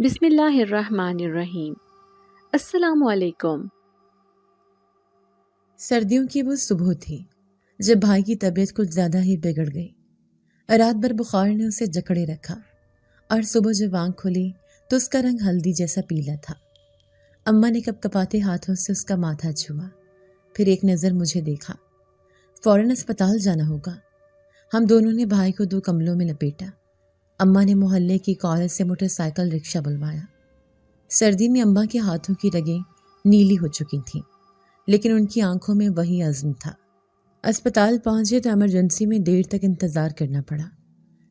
بسم اللہ الرحمن الرحیم۔ السلام علیکم۔ سردیوں کی وہ صبح تھی جب بھائی کی طبیعت کچھ زیادہ ہی بگڑ گئی۔ رات بھر بخار نے اسے جکڑے رکھا اور صبح جب آنکھ کھلی تو اس کا رنگ ہلدی جیسا پیلا تھا۔ اماں نے کپ کپاتے ہاتھوں سے اس کا ماتھا چھوا، پھر ایک نظر مجھے دیکھا۔ فوراً اسپتال جانا ہوگا۔ ہم دونوں نے بھائی کو 2 کملوں میں لپیٹا۔ اماں نے محلے کی ایک عورت سے موٹر سائیکل رکشہ بلوایا۔ سردی میں اماں کے ہاتھوں کی رگیں نیلی ہو چکی تھیں، لیکن ان کی آنکھوں میں وہی عزم تھا۔ اسپتال پہنچے تو ایمرجنسی میں دیر تک انتظار کرنا پڑا۔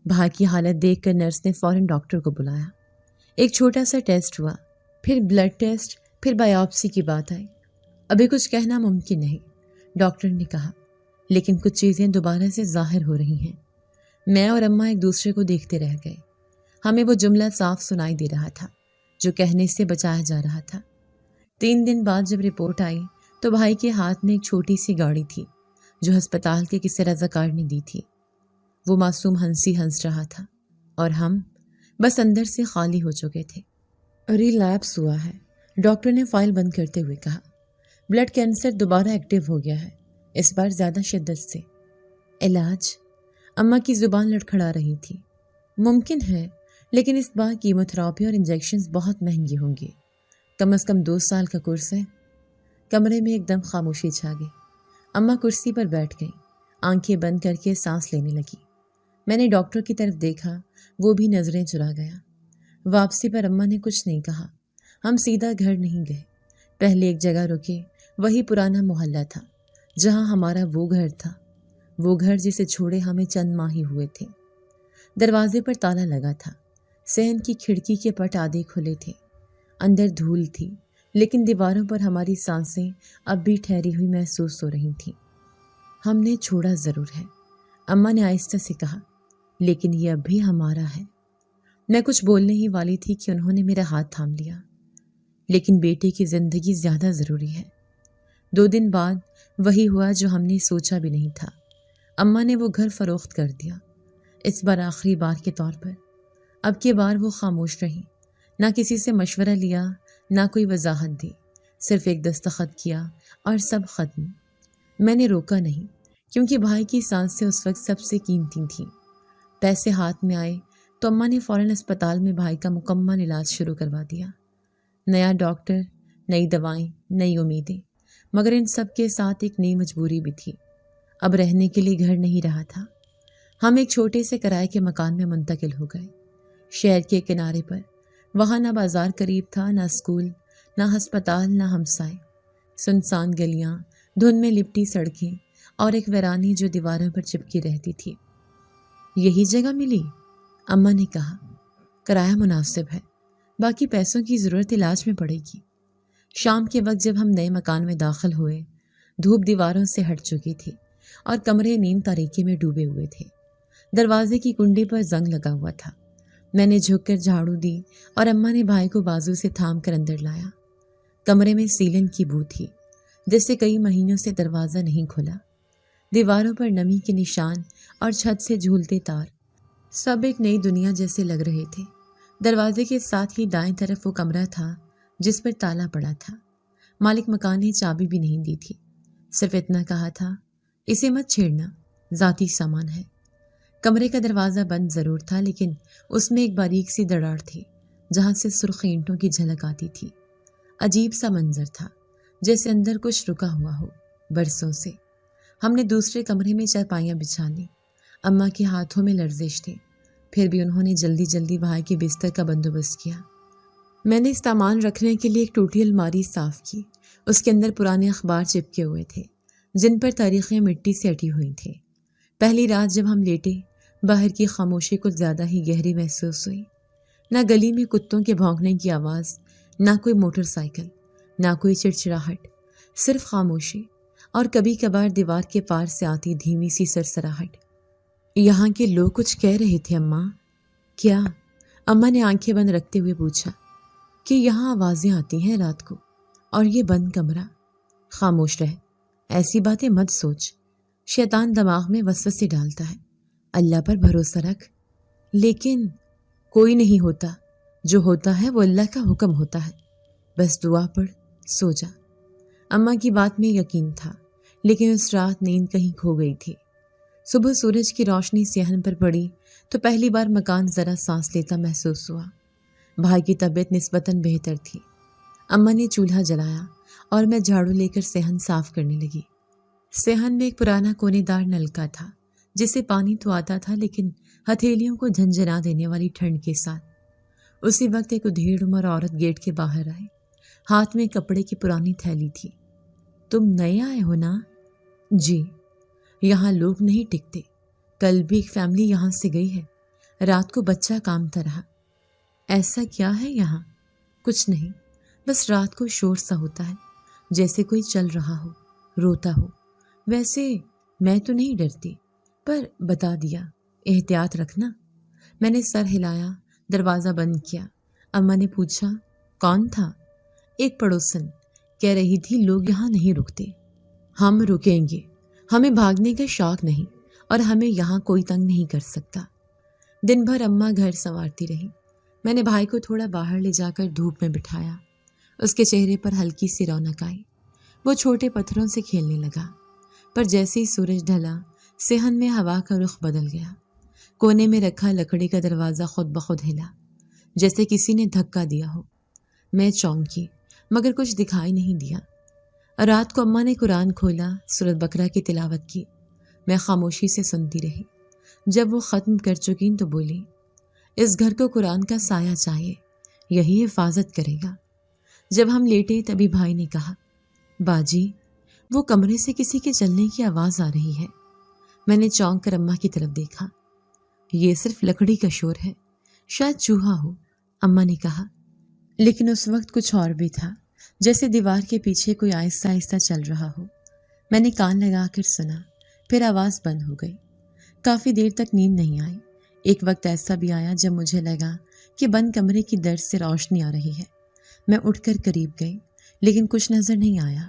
بھائی کی حالت دیکھ کر نرس نے فوراً ڈاکٹر کو بلایا۔ ایک چھوٹا سا ٹیسٹ ہوا، پھر بلڈ ٹیسٹ، پھر بایوپسی کی بات آئی۔ ابھی کچھ کہنا ممکن نہیں، ڈاکٹر نے کہا، لیکن کچھ چیزیں دوبارہ سے ظاہر ہو رہی ہیں۔ میں اور اماں ایک دوسرے کو دیکھتے رہ گئے۔ ہمیں وہ جملہ صاف سنائی دے رہا تھا جو کہنے سے بچایا جا رہا تھا۔ 3 دن بعد جب رپورٹ آئی تو بھائی کے ہاتھ میں ایک چھوٹی سی گاڑی تھی جو ہسپتال کے کسی رضاکار نے دی تھی۔ وہ معصوم ہنسی ہنس رہا تھا اور ہم بس اندر سے خالی ہو چکے تھے۔ ریلیپس ہوا ہے، ڈاکٹر نے فائل بند کرتے ہوئے کہا۔ بلڈ کینسر دوبارہ ایکٹیو ہو گیا ہے، اس بار زیادہ شدت سے۔ علاج؟ اماں کی زبان لڑکھڑا رہی تھی۔ ممکن ہے، لیکن اس بار کیموتھراپی اور انجیکشنز بہت مہنگے ہوں گے۔ کم از کم 2 سال کا کورس ہے۔ کمرے میں ایک دم خاموشی چھا گئی۔ اماں کرسی پر بیٹھ گئی، آنکھیں بند کر کے سانس لینے لگی۔ میں نے ڈاکٹر کی طرف دیکھا، وہ بھی نظریں چرا گیا۔ واپسی پر اماں نے کچھ نہیں کہا۔ ہم سیدھا گھر نہیں گئے، پہلے ایک جگہ رکے، وہی پرانا محلہ تھا جہاں ہمارا وہ گھر تھا، وہ گھر جسے چھوڑے ہمیں چند ماہ ہی ہوئے تھے۔ دروازے پر تالا لگا تھا، صحن کی کھڑکی کے پٹ آدھے کھلے تھے۔ اندر دھول تھی، لیکن دیواروں پر ہماری سانسیں اب بھی ٹھہری ہوئی محسوس ہو رہی تھیں۔ ہم نے چھوڑا ضرور ہے، اماں نے آہستہ سے کہا، لیکن یہ اب بھی ہمارا ہے۔ میں کچھ بولنے ہی والی تھی کہ انہوں نے میرا ہاتھ تھام لیا۔ لیکن بیٹے کی زندگی زیادہ ضروری ہے۔ 2 دن بعد وہی ہوا جو ہم نے سوچا بھی نہیں تھا۔ اماں نے وہ گھر فروخت کر دیا، اس بار آخری بار کے طور پر۔ اب کی بار وہ خاموش رہی، نہ کسی سے مشورہ لیا، نہ کوئی وضاحت دی، صرف ایک دستخط کیا اور سب ختم۔ میں نے روکا نہیں، کیونکہ بھائی کی سانسیں اس وقت سب سے قیمتی تھیں۔ پیسے ہاتھ میں آئے تو اماں نے فوراً اسپتال میں بھائی کا مکمل علاج شروع کروا دیا۔ نیا ڈاکٹر، نئی دوائیں، نئی امیدیں، مگر ان سب کے ساتھ ایک نئی مجبوری بھی تھی۔ اب رہنے کے لیے گھر نہیں رہا تھا۔ ہم ایک چھوٹے سے کرائے کے مکان میں منتقل ہو گئے، شہر کے کنارے پر۔ وہاں نہ بازار قریب تھا، نہ اسکول، نہ ہسپتال، نہ ہمسائے۔ سنسان گلیاں، دھند میں لپٹی سڑکیں اور ایک ویرانی جو دیواروں پر چپکی رہتی تھی۔ یہی جگہ ملی؟ اماں نے کہا۔ کرایہ مناسب ہے، باقی پیسوں کی ضرورت علاج میں پڑے گی۔ شام کے وقت جب ہم نئے مکان میں داخل ہوئے، دھوپ دیواروں سے ہٹ چکی تھی اور کمرے نیم تاریکی میں ڈوبے ہوئے تھے۔ دروازے کی کنڈی پر زنگ لگا ہوا تھا۔ میں نے جھک کر جھاڑو دی اور اماں نے بھائی کو بازو سے تھام کر اندر لایا۔ کمرے میں سیلن کی بو تھی، جیسے کئی مہینوں سے دروازہ نہیں کھلا۔ دیواروں پر نمی کے نشان اور چھت سے جھولتے تار، سب ایک نئی دنیا جیسے لگ رہے تھے۔ دروازے کے ساتھ ہی دائیں طرف وہ کمرہ تھا جس پر تالا پڑا تھا۔ مالک مکان نے چابی بھی نہیں دی تھی، صرف اتنا کہا تھا، اسے مت چھیڑنا، ذاتی سامان ہے۔ کمرے کا دروازہ بند ضرور تھا، لیکن اس میں ایک باریک سی دراڑ تھی جہاں سے سرخ اینٹوں کی جھلک آتی تھی۔ عجیب سا منظر تھا، جیسے اندر کچھ رکا ہوا ہو برسوں سے۔ ہم نے دوسرے کمرے میں چارپائیاں بچھا لیں۔ اماں کے ہاتھوں میں لرزش تھے، پھر بھی انہوں نے جلدی جلدی بھائی کے بستر کا بندوبست کیا۔ میں نے سامان رکھنے کے لیے ایک ٹوٹی الماری صاف کی۔ اس کے اندر پرانے اخبار چپکے ہوئے تھے جن پر تاریخیں مٹی سے اٹی ہوئی تھیں۔ پہلی رات جب ہم لیٹے، باہر کی خاموشی کچھ زیادہ ہی گہری محسوس ہوئی۔ نہ گلی میں کتوں کے بھونکنے کی آواز، نہ کوئی موٹر سائیکل، نہ کوئی چڑچڑاہٹ، صرف خاموشی اور کبھی کبھار دیوار کے پار سے آتی دھیمی سی سرسراہٹ۔ یہاں کے لوگ کچھ کہہ رہے تھے اماں؟ کیا؟ اماں نے آنکھیں بند رکھتے ہوئے پوچھا۔ کہ یہاں آوازیں آتی ہیں رات کو، اور یہ بند کمرہ۔ خاموش رہ، ایسی باتیں مت سوچ، شیطان دماغ میں وسوسے ڈالتا ہے، اللہ پر بھروسہ رکھ۔ لیکن کوئی نہیں ہوتا، جو ہوتا ہے وہ اللہ کا حکم ہوتا ہے، بس دعا پڑھ، سو جا۔ اماں کی بات میں یقین تھا، لیکن اس رات نیند کہیں کھو گئی تھی۔ صبح سورج کی روشنی صحن پر پڑی تو پہلی بار مکان ذرا سانس لیتا محسوس ہوا۔ بھائی کی طبیعت نسبتاً بہتر تھی۔ اماں نے چولہا جلایا اور میں جھاڑو لے کر صحن صاف کرنے لگی۔ صحن میں ایک پرانا کونے دار نلکا تھا جس سے پانی تو آتا تھا، لیکن ہتھیلیوں کو جھنجھنا دینے والی ٹھنڈ کے ساتھ۔ اسی وقت ایک ادھیڑ عمر عورت گیٹ کے باہر آئی، ہاتھ میں کپڑے کی پرانی تھیلی تھی۔ تم نئے آئے ہو نا؟ جی۔ یہاں لوگ نہیں ٹکتے، کل بھی ایک فیملی یہاں سے گئی ہے، رات کو بچہ کامتا رہا۔ ایسا کیا ہے یہاں؟ کچھ نہیں، بس رات کو شور سا ہوتا ہے، جیسے کوئی چل رہا ہو، روتا ہو۔ ویسے میں تو نہیں ڈرتی، پر بتا دیا، احتیاط رکھنا۔ میں نے سر ہلایا، دروازہ بند کیا۔ اماں نے پوچھا، کون تھا؟ ایک پڑوسن، کہہ رہی تھی لوگ یہاں نہیں رکتے۔ ہم رکیں گے، ہمیں بھاگنے کا شوق نہیں اور ہمیں یہاں کوئی تنگ نہیں کر سکتا۔ دن بھر اماں گھر سنوارتی رہی۔ میں نے بھائی کو تھوڑا باہر لے جا کر دھوپ میں بٹھایا۔ اس کے چہرے پر ہلکی سی رونق آئی، وہ چھوٹے پتھروں سے کھیلنے لگا۔ پر جیسے ہی سورج ڈھلا، صحن میں ہوا کا رخ بدل گیا۔ کونے میں رکھا لکڑی کا دروازہ خود بخود ہلا، جیسے کسی نے دھکا دیا ہو۔ میں چونکی، مگر کچھ دکھائی نہیں دیا۔ رات کو اماں نے قرآن کھولا، سورۃ بقرہ کی تلاوت کی۔ میں خاموشی سے سنتی رہی۔ جب وہ ختم کر چکیں تو بولی، اس گھر کو قرآن کا سایہ چاہیے، یہی حفاظت کرے گا۔ جب ہم لیٹے تبھی بھائی نے کہا، باجی، وہ کمرے سے کسی کے چلنے کی آواز آ رہی ہے۔ میں نے چونک کر اماں کی طرف دیکھا۔ یہ صرف لکڑی کا شور ہے، شاید چوہا ہو، اماں نے کہا۔ لیکن اس وقت کچھ اور بھی تھا، جیسے دیوار کے پیچھے کوئی آہستہ آہستہ چل رہا ہو۔ میں نے کان لگا کر سنا، پھر آواز بند ہو گئی۔ کافی دیر تک نیند نہیں آئی۔ ایک وقت ایسا بھی آیا جب مجھے لگا کہ بند کمرے کی در سے روشنی آ رہی ہے۔ میں اٹھ کر قریب گئی، لیکن کچھ نظر نہیں آیا۔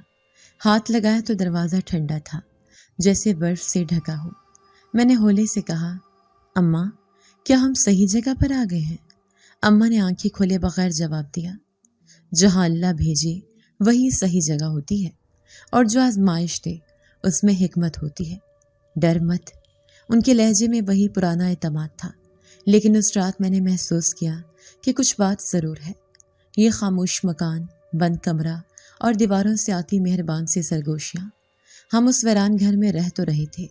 ہاتھ لگایا تو دروازہ ٹھنڈا تھا، جیسے برف سے ڈھکا ہو۔ میں نے ہولے سے کہا، اماں، کیا ہم صحیح جگہ پر آ گئے ہیں؟ اماں نے آنکھیں کھولے بغیر جواب دیا، جہاں اللہ بھیجے وہی صحیح جگہ ہوتی ہے، اور جو آزمائش دے اس میں حکمت ہوتی ہے، ڈر مت۔ ان کے لہجے میں وہی پرانا اعتماد تھا، لیکن اس رات میں نے محسوس کیا کہ کچھ بات ضرور ہے۔ یہ خاموش مکان، بند کمرہ اور دیواروں سے آتی مہربان سی سرگوشیاں۔ ہم اس ویران گھر میں رہ تو رہے تھے،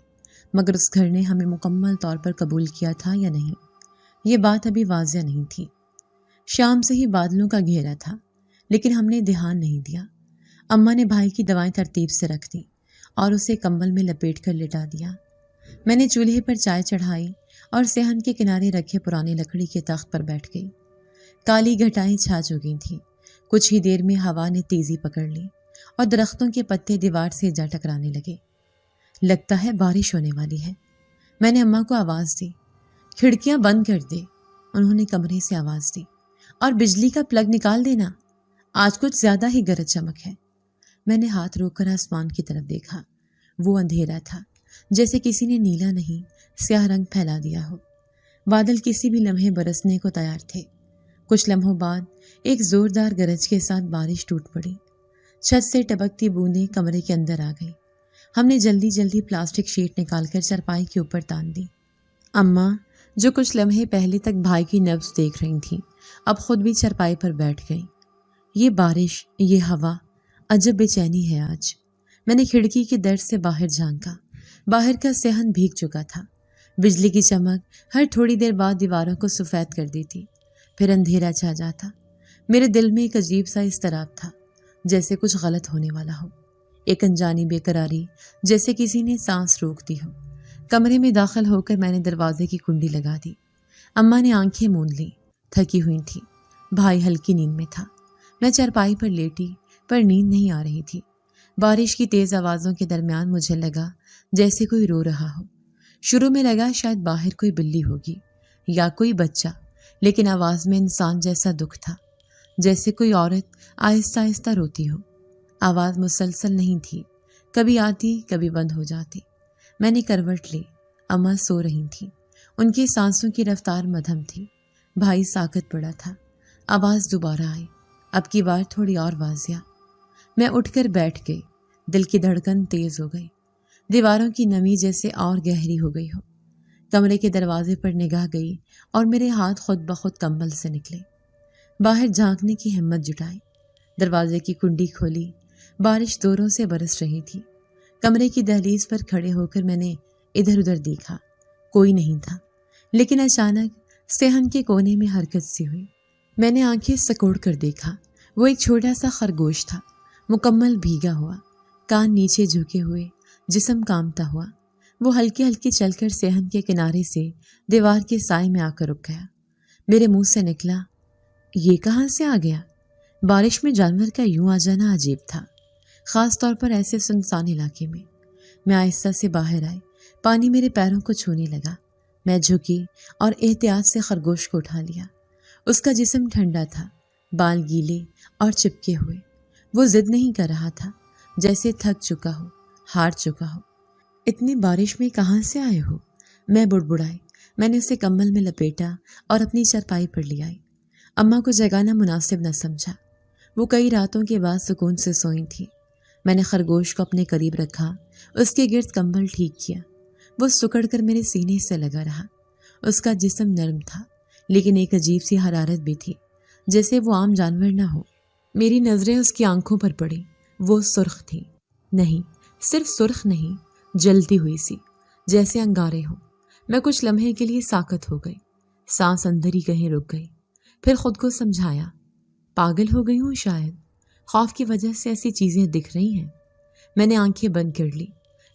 مگر اس گھر نے ہمیں مکمل طور پر قبول کیا تھا یا نہیں، یہ بات ابھی واضح نہیں تھی۔ شام سے ہی بادلوں کا گھیرا تھا، لیکن ہم نے دھیان نہیں دیا۔ اماں نے بھائی کی دوائیں ترتیب سے رکھ دیں اور اسے کمبل میں لپیٹ کر لٹا دیا۔ میں نے چولہے پر چائے چڑھائی اور صحن کے کنارے رکھے پرانے لکڑی کے تخت پر بیٹھ گئی۔ کالی گھٹائیں چھا چکی تھیں۔ کچھ ہی دیر میں ہوا نے تیزی پکڑ لی اور درختوں کے پتے دیوار سے جا ٹکرانے لگے۔ لگتا ہے بارش ہونے والی ہے۔ میں نے اماں کو آواز دی، کھڑکیاں بند کر دے۔ انہوں نے کمرے سے آواز دی، اور بجلی کا پلگ نکال دینا، آج کچھ زیادہ ہی گرج چمک ہے۔ میں نے ہاتھ روک کر آسمان کی طرف دیکھا۔ وہ اندھیرا تھا، جیسے کسی نے نیلا نہیں سیاہ رنگ پھیلا دیا ہو۔ بادل کسی بھی لمحے برسنے کو تیار تھے۔ کچھ لمحوں بعد ایک زوردار گرج کے ساتھ بارش ٹوٹ پڑی۔ چھت سے ٹپکتی بوندیں کمرے کے اندر آ گئی۔ ہم نے جلدی جلدی پلاسٹک شیٹ نکال کر چرپائی کے اوپر تان دی۔ اماں، جو کچھ لمحے پہلے تک بھائی کی نبض دیکھ رہی تھیں، اب خود بھی چرپائی پر بیٹھ گئیں۔ یہ بارش، یہ ہوا، عجب بے چینی ہے آج۔ میں نے کھڑکی کی در سے باہر جھانکا۔ باہر کا صحن بھیگ چکا تھا۔ بجلی کی چمک ہر تھوڑی دیر بعد دیواروں کو سفید کر دیتی، پھر اندھیرا چھا جاتا۔ میرے دل میں ایک عجیب سا اضطراب تھا، جیسے کچھ غلط ہونے والا ہو، ایک انجانی بے قراری، جیسے کسی نے سانس روک دی ہو۔ کمرے میں داخل ہو کر میں نے دروازے کی کنڈی لگا دی۔ اماں نے آنکھیں موند لیں، تھکی ہوئی تھی۔ بھائی ہلکی نیند میں تھا۔ میں چارپائی پر لیٹی، پر نیند نہیں آ رہی تھی۔ بارش کی تیز آوازوں کے درمیان مجھے لگا جیسے کوئی رو رہا ہو۔ شروع میں لگا شاید باہر کوئی بلی ہوگی یا کوئی بچہ، لیکن آواز میں انسان جیسا دکھ تھا، جیسے کوئی عورت آہستہ آہستہ روتی ہو۔ آواز مسلسل نہیں تھی، کبھی آتی کبھی بند ہو جاتی۔ میں نے کروٹ لی۔ اماں سو رہی تھیں، ان کی سانسوں کی رفتار مدھم تھی۔ بھائی ساکت پڑا تھا، آواز دوبارہ آئی، اب کی بار تھوڑی اور واضح۔ میں اٹھ کر بیٹھ گئی، دل کی دھڑکن تیز ہو گئی، دیواروں کی نمی جیسے اور گہری ہو گئی ہو۔ کمرے کے دروازے پر نگاہ گئی اور میرے ہاتھ خود بخود کمبل سے نکلے۔ باہر جھانکنے کی ہمت جٹائی، دروازے کی کنڈی کھولی، بارش زوروں سے برس رہی تھی۔ کمرے کی دہلیز پر کھڑے ہو کر میں نے ادھر ادھر دیکھا، کوئی نہیں تھا، لیکن اچانک صحن کے کونے میں حرکت سی ہوئی۔ میں نے آنکھیں سکوڑ کر دیکھا، وہ ایک چھوٹا سا خرگوش تھا، مکمل بھیگا ہوا، کان نیچے جھکے ہوئے، جسم کانپتا ہوا۔ وہ ہلکے ہلکے چل کر صحن کے کنارے سے دیوار کے سائے میں آ کر رک گیا۔ میرے منہ سے نکلا، یہ کہاں سے آ گیا؟ بارش میں جانور کا یوں آ جانا عجیب تھا، خاص طور پر ایسے سنسان علاقے میں۔ میں آہستہ سے باہر آئی، پانی میرے پیروں کو چھونے لگا۔ میں جھکی اور احتیاط سے خرگوش کو اٹھا لیا۔ اس کا جسم ٹھنڈا تھا، بال گیلے اور چپکے ہوئے۔ وہ ضد نہیں کر رہا تھا، جیسے تھک چکا ہو، ہار چکا ہو۔ اتنی بارش میں کہاں سے آئے ہو؟ میں بڑبڑائی۔ میں نے اسے کمبل میں لپیٹا اور اپنی چارپائی پر لے آئی۔ اماں کو جگانا مناسب نہ سمجھا، وہ کئی راتوں کے بعد سکون سے سوئی تھی۔ میں نے خرگوش کو اپنے قریب رکھا، اس کے گرد کمبل ٹھیک کیا۔ وہ سکڑ کر میرے سینے سے لگا رہا۔ اس کا جسم نرم تھا، لیکن ایک عجیب سی حرارت بھی تھی، جیسے وہ عام جانور نہ ہو۔ میری نظریں اس کی آنکھوں پر پڑی، وہ سرخ تھی، نہیں صرف سرخ نہیں، جلتی ہوئی سی، جیسے انگارے ہوں۔ میں کچھ لمحے کے لیے ساکت ہو گئی، سانس اندر ہی کہیں رک گئی، پھر خود کو سمجھایا، پاگل ہو گئی ہوں شاید، خوف کی وجہ سے ایسی چیزیں دکھ رہی ہیں۔ میں نے آنکھیں بند کر لی،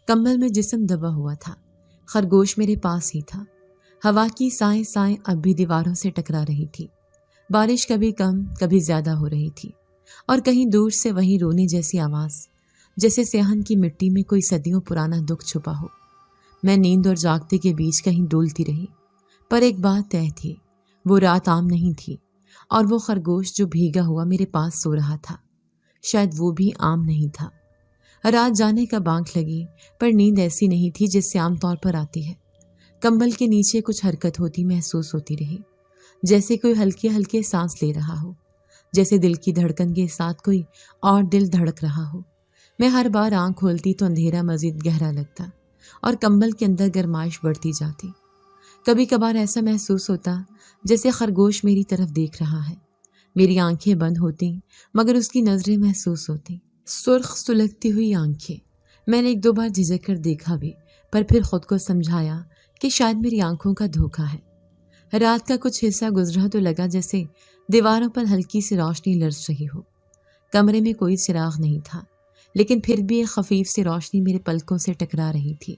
کمبل میں جسم دبا ہوا تھا، خرگوش میرے پاس ہی تھا۔ ہوا کی سائیں سائیں اب بھی دیواروں سے ٹکرا رہی تھی، بارش کبھی کم کبھی زیادہ ہو رہی تھی، اور کہیں دور سے وہی رونے جیسی آواز، جیسے صحن کی مٹی میں کوئی صدیوں پرانا دکھ چھپا ہو۔ میں نیند اور جاگتے کے بیچ کہیں ڈولتی رہی، پر ایک بات طے تھی، وہ رات عام نہیں تھی، اور وہ خرگوش جو بھیگا ہوا میرے پاس سو رہا تھا، شاید وہ بھی عام نہیں تھا۔ رات جانے کا بانک لگی، پر نیند ایسی نہیں تھی جس سے عام طور پر آتی ہے۔ کمبل کے نیچے کچھ حرکت ہوتی محسوس ہوتی رہی، جیسے کوئی ہلکے ہلکے سانس لے رہا ہو، جیسے دل کی دھڑکن کے ساتھ کوئی اور دل دھڑک رہا ہو۔ میں ہر بار آنکھ کھولتی تو اندھیرا مزید گہرا لگتا اور کمبل کے اندر گرمائش بڑھتی جاتی۔ کبھی کبھار ایسا محسوس ہوتا جیسے خرگوش میری طرف دیکھ رہا ہے۔ میری آنکھیں بند ہوتی مگر اس کی نظریں محسوس ہوتی، سرخ سلگتی ہوئی آنکھیں۔ میں نے ایک دو بار جھجک کر دیکھا بھی، پر پھر خود کو سمجھایا کہ شاید میری آنکھوں کا دھوکہ ہے۔ رات کا کچھ حصہ گزرا تو لگا جیسے دیواروں پر ہلکی سی روشنی لرز رہی ہو۔ کمرے میں کوئی چراغ نہیں تھا، لیکن پھر بھی ایک خفیف سی روشنی میرے پلکوں سے ٹکرا رہی تھی۔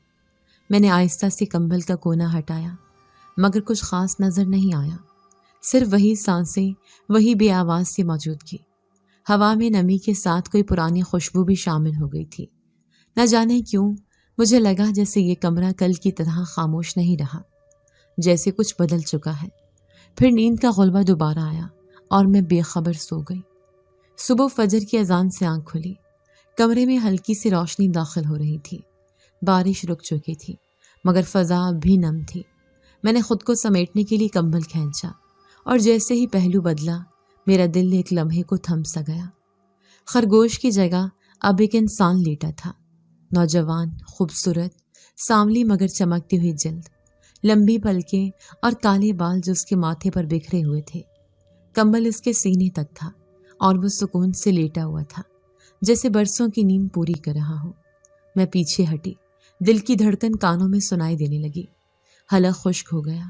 میں نے آہستہ سے کمبل کا کونا ہٹایا، مگر کچھ خاص نظر نہیں آیا، صرف وہی سانسیں، وہی بے آواز سی موجودگی۔ ہوا میں نمی کے ساتھ کوئی پرانی خوشبو بھی شامل ہو گئی تھی۔ نہ جانے کیوں مجھے لگا جیسے یہ کمرہ کل کی طرح خاموش نہیں رہا، جیسے کچھ بدل چکا ہے۔ پھر نیند کا غلبہ دوبارہ آیا اور میں بے خبر سو گئی۔ صبح فجر کی اذان سے آنکھ کھلی، کمرے میں ہلکی سی روشنی داخل ہو رہی تھی۔ بارش رک چکی تھی، مگر فضا اب بھی نم تھی۔ میں نے خود کو سمیٹنے کے لیے کمبل کھینچا، اور جیسے ہی پہلو بدلا، میرا دل ایک لمحے کو تھم سا گیا۔ خرگوش کی جگہ اب ایک انسان لیٹا تھا، نوجوان، خوبصورت، سانولی مگر چمکتی ہوئی جلد، لمبی پلکیں اور کالے بال جو اس کے ماتھے پر بکھرے ہوئے تھے۔ کمبل اس کے سینے تک تھا اور وہ سکون سے لیٹا ہوا تھا، جیسے برسوں کی نیند پوری کر رہا ہو۔ میں پیچھے ہٹی، دل کی دھڑکن کانوں میں سنائی دینے لگی۔ حلق خشک ہو گیا،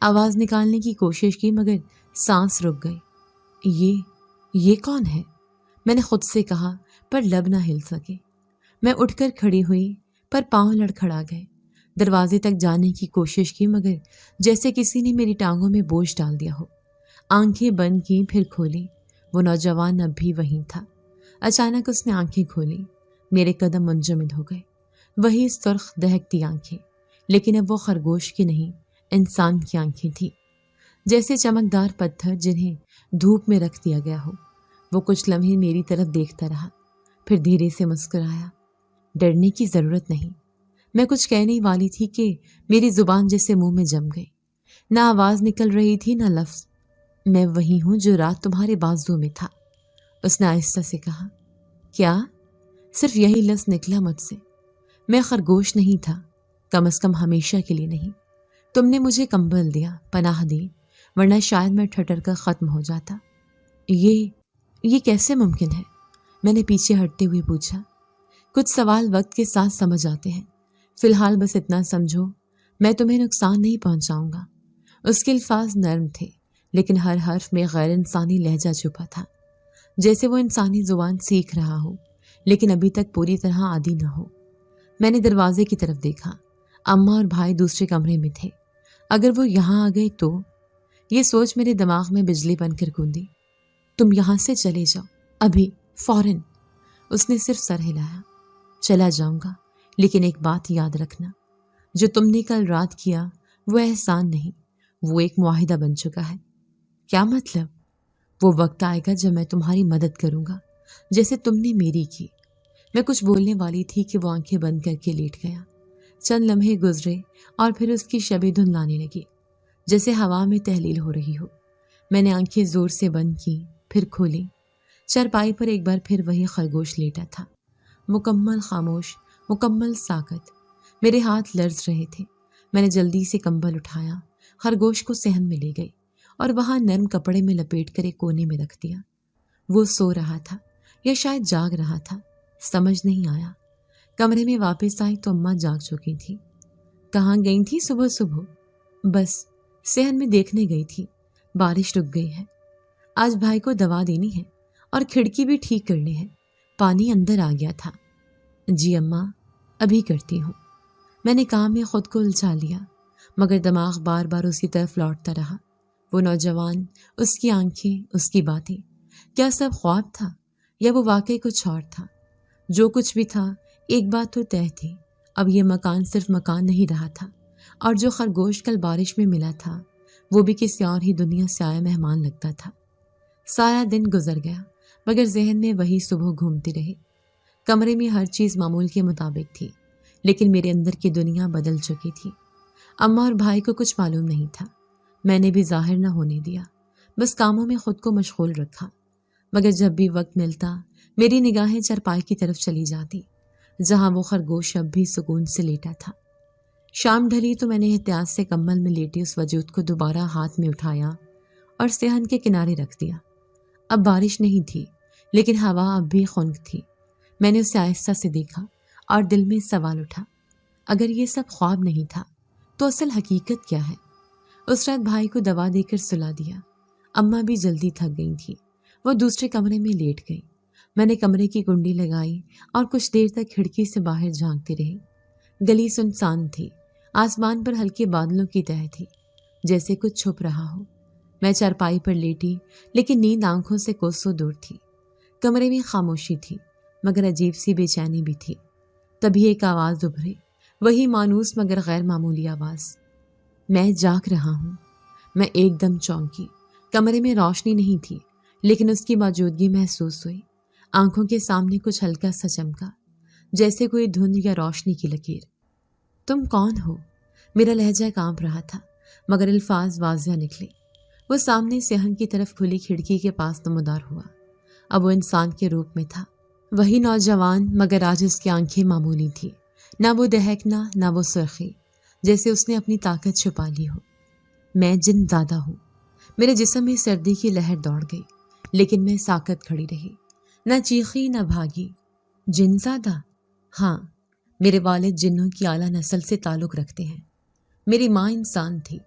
آواز نکالنے کی کوشش کی مگر سانس رک گئی۔ یہ کون ہے؟ میں نے خود سے کہا، پر لب نہ ہل سکے۔ میں اٹھ کر کھڑی ہوئی، پر پاؤں لڑکھڑا گئے۔ دروازے تک جانے کی کوشش کی مگر جیسے کسی نے میری ٹانگوں میں بوجھ ڈال دیا ہو۔ آنکھیں بند کی، پھر کھولی، وہ نوجوان اب بھی وہیں تھا۔ اچانک اس نے آنکھیں کھولی، میرے قدم منجمد ہو گئے۔ وہی سرخ دہکتی آنکھیں، لیکن اب وہ خرگوش کی نہیں، انسان کی آنکھیں تھیں، جیسے چمکدار پتھر جنہیں دھوپ میں رکھ دیا گیا ہو۔ وہ کچھ لمحے میری طرف دیکھتا رہا، پھر دھیرے سے مسکرایا۔ ڈرنے کی ضرورت نہیں۔ میں کچھ کہنے والی تھی کہ میری زبان جیسے منہ میں جم گئی، نہ آواز نکل رہی تھی نہ لفظ۔ میں وہی ہوں جو رات تمہارے بازو میں تھا، اس نے آہستہ سے کہا۔ کیا؟ صرف یہی لفظ نکلا مجھ سے۔ میں خرگوش نہیں تھا، کم از کم ہمیشہ کے لیے نہیں۔ تم نے مجھے کمبل دیا، پناہ دی، ورنہ شاید میں ٹھٹر کر ختم ہو جاتا۔ یہ کیسے ممکن ہے؟ میں نے پیچھے ہٹتے ہوئے پوچھا۔ کچھ سوال وقت کے ساتھ سمجھ آتے ہیں، فی الحال بس اتنا سمجھو، میں تمہیں نقصان نہیں پہنچاؤں گا۔ اس کے الفاظ نرم تھے، لیکن ہر حرف میں غیر انسانی لہجہ چھپا تھا، جیسے وہ انسانی زبان سیکھ رہا ہو لیکن ابھی تک پوری طرح عادی نہ ہو۔ میں نے دروازے کی طرف دیکھا۔ اماں اور بھائی دوسرے کمرے میں تھے۔ اگر وہ یہاں آ گئے تو؟ یہ سوچ میرے دماغ میں بجلی بن کر گونجی۔ تم یہاں سے چلے جاؤ، ابھی، فوراً۔ اس نے صرف سر ہلایا۔ چلا جاؤں گا، لیکن ایک بات یاد رکھنا، جو تم نے کل رات کیا وہ احسان نہیں، وہ ایک معاہدہ بن چکا ہے۔ کیا مطلب؟ وہ وقت آئے گا جب میں تمہاری مدد کروں گا، جیسے تم نے میری کی۔ میں کچھ بولنے والی تھی کہ وہ آنکھیں بند کر کے لیٹ گیا۔ چند لمحے گزرے اور پھر اس کی شبیں دھندلانے لگی، جیسے ہوا میں تحلیل ہو رہی ہو۔ میں نے آنکھیں زور سے بند کی، پھر کھولی۔ چارپائی پر ایک بار پھر وہی خرگوش لیٹا تھا، مکمل خاموش، مکمل ساکت۔ میرے ہاتھ لرز رہے تھے۔ میں نے جلدی سے کمبل اٹھایا، خرگوش کو صحن میں لے گئی اور وہاں نرم کپڑے میں لپیٹ کر ایک کونے میں رکھ دیا۔ وہ سو رہا تھا یا شاید جاگ رہا تھا، سمجھ نہیں آیا۔ کمرے میں واپس آئی تو اماں جاگ چکی تھی۔ کہاں گئی تھی صبح صبح؟ بس صحن میں دیکھنے گئی تھی، بارش رک گئی ہے۔ آج بھائی کو دوا دینی ہے اور کھڑکی بھی ٹھیک کرنی ہے، پانی اندر آ گیا تھا۔ جی اماں، ابھی کرتی ہوں۔ میں نے کام میں خود کو الجھا لیا، مگر دماغ بار بار اسی طرف لوٹتا رہا۔ وہ نوجوان، اس کی آنکھیں، اس کی باتیں، کیا سب خواب تھا یا وہ واقعی کچھ اور تھا؟ جو کچھ بھی تھا، ایک بات تو طے تھی، اب یہ مکان صرف مکان نہیں رہا تھا، اور جو خرگوش کل بارش میں ملا تھا وہ بھی کسی اور ہی دنیا سے آیا مہمان لگتا تھا۔ سارا دن گزر گیا، مگر ذہن میں وہی صبح گھومتی رہی۔ کمرے میں ہر چیز معمول کے مطابق تھی، لیکن میرے اندر کی دنیا بدل چکی تھی۔ اماں اور بھائی کو کچھ معلوم نہیں تھا، میں نے بھی ظاہر نہ ہونے دیا، بس کاموں میں خود کو مشغول رکھا۔ مگر جب بھی وقت ملتا میری نگاہیں چارپائی کی طرف چلی جاتی، جہاں وہ خرگوش اب بھی سکون سے لیٹا تھا۔ شام ڈھلی تو میں نے احتیاط سے کمبل میں لیٹے اس وجود کو دوبارہ ہاتھ میں اٹھایا اور صحن کے کنارے رکھ دیا۔ اب بارش نہیں تھی، لیکن ہوا اب بھی خنک تھی۔ میں نے اسے آہستہ سے دیکھا اور دل میں سوال اٹھا، اگر یہ سب خواب نہیں تھا تو اصل حقیقت کیا ہے؟ اس رات بھائی کو دوا دے کر سلا دیا۔ اماں بھی جلدی تھک گئی تھی، وہ دوسرے کمرے میں لیٹ گئی۔ میں نے کمرے کی کنڈی لگائی اور کچھ دیر تک کھڑکی سے باہر جھانکتی رہی۔ گلی سنسان تھی، آسمان پر ہلکے بادلوں کی تہہ تھی، جیسے کچھ چھپ رہا ہو۔ میں چارپائی پر لیٹی، لیکن نیند آنکھوں سے کوسوں دور تھی۔ کمرے میں خاموشی تھی، مگر عجیب سی بے چینی بھی تھی۔ تبھی ایک آواز ابھری، وہی مانوس مگر غیر معمولی آواز، میں جاگ رہا ہوں۔ میں ایک دم چونکی۔ کمرے میں روشنی نہیں تھی، لیکن اس کی موجودگی محسوس ہوئی۔ آنکھوں کے سامنے کچھ ہلکا سا چمکا، جیسے کوئی دھند یا روشنی کی لکیر۔ تم کون ہو؟ میرا لہجہ کانپ رہا تھا، مگر الفاظ واضح نکلے۔ وہ سامنے صحن کی طرف کھلی کھڑکی کے پاس نمودار ہوا۔ اب وہ انسان کے روپ میں تھا، وہی نوجوان، مگر آج اس کی آنکھیں معمولی تھی، نہ وہ دہکنا، نہ وہ سرخی، جیسے اس نے اپنی طاقت چھپا لی ہو۔ میں جن زادہ ہوں۔ میرے جسم میں سردی کی لہر دوڑ گئی، لیکن میں ساکت کھڑی رہی، نہ چیخی نہ بھاگی۔ جن زادہ؟ ہاں، میرے والد جنوں کی اعلیٰ نسل سے تعلق رکھتے ہیں۔ میری ماں انسان تھی،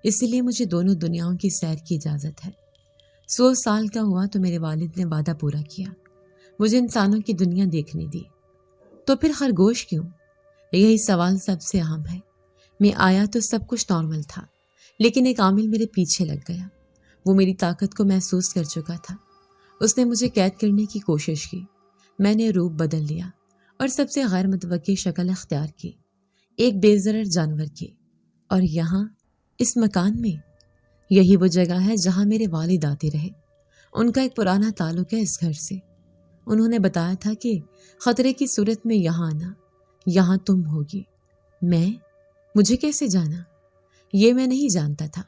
اسی لیے مجھے دونوں دنیاؤں کی سیر کی اجازت ہے۔ 100 سال کا ہوا تو میرے والد نے وعدہ پورا کیا، مجھے انسانوں کی دنیا دیکھنے دی۔ تو پھر خرگوش کیوں؟ یہی سوال سب سے اہم ہے۔ میں آیا تو سب کچھ نارمل تھا، لیکن ایک عامل میرے پیچھے لگ گیا۔ وہ میری طاقت کو محسوس کر چکا تھا۔ اس نے مجھے قید کرنے کی کوشش کی۔ میں نے روپ بدل لیا اور سب سے غیر متوقع شکل اختیار کی، ایک بے ضرر جانور کی۔ اور یہاں، اس مکان میں، یہی وہ جگہ ہے جہاں میرے والد آتے رہے۔ ان کا ایک پرانا تعلق ہے اس گھر سے۔ انہوں نے بتایا تھا کہ خطرے کی صورت میں یہاں آنا، یہاں تم ہوگی۔ مجھے کیسے جانا؟ یہ میں نہیں جانتا تھا،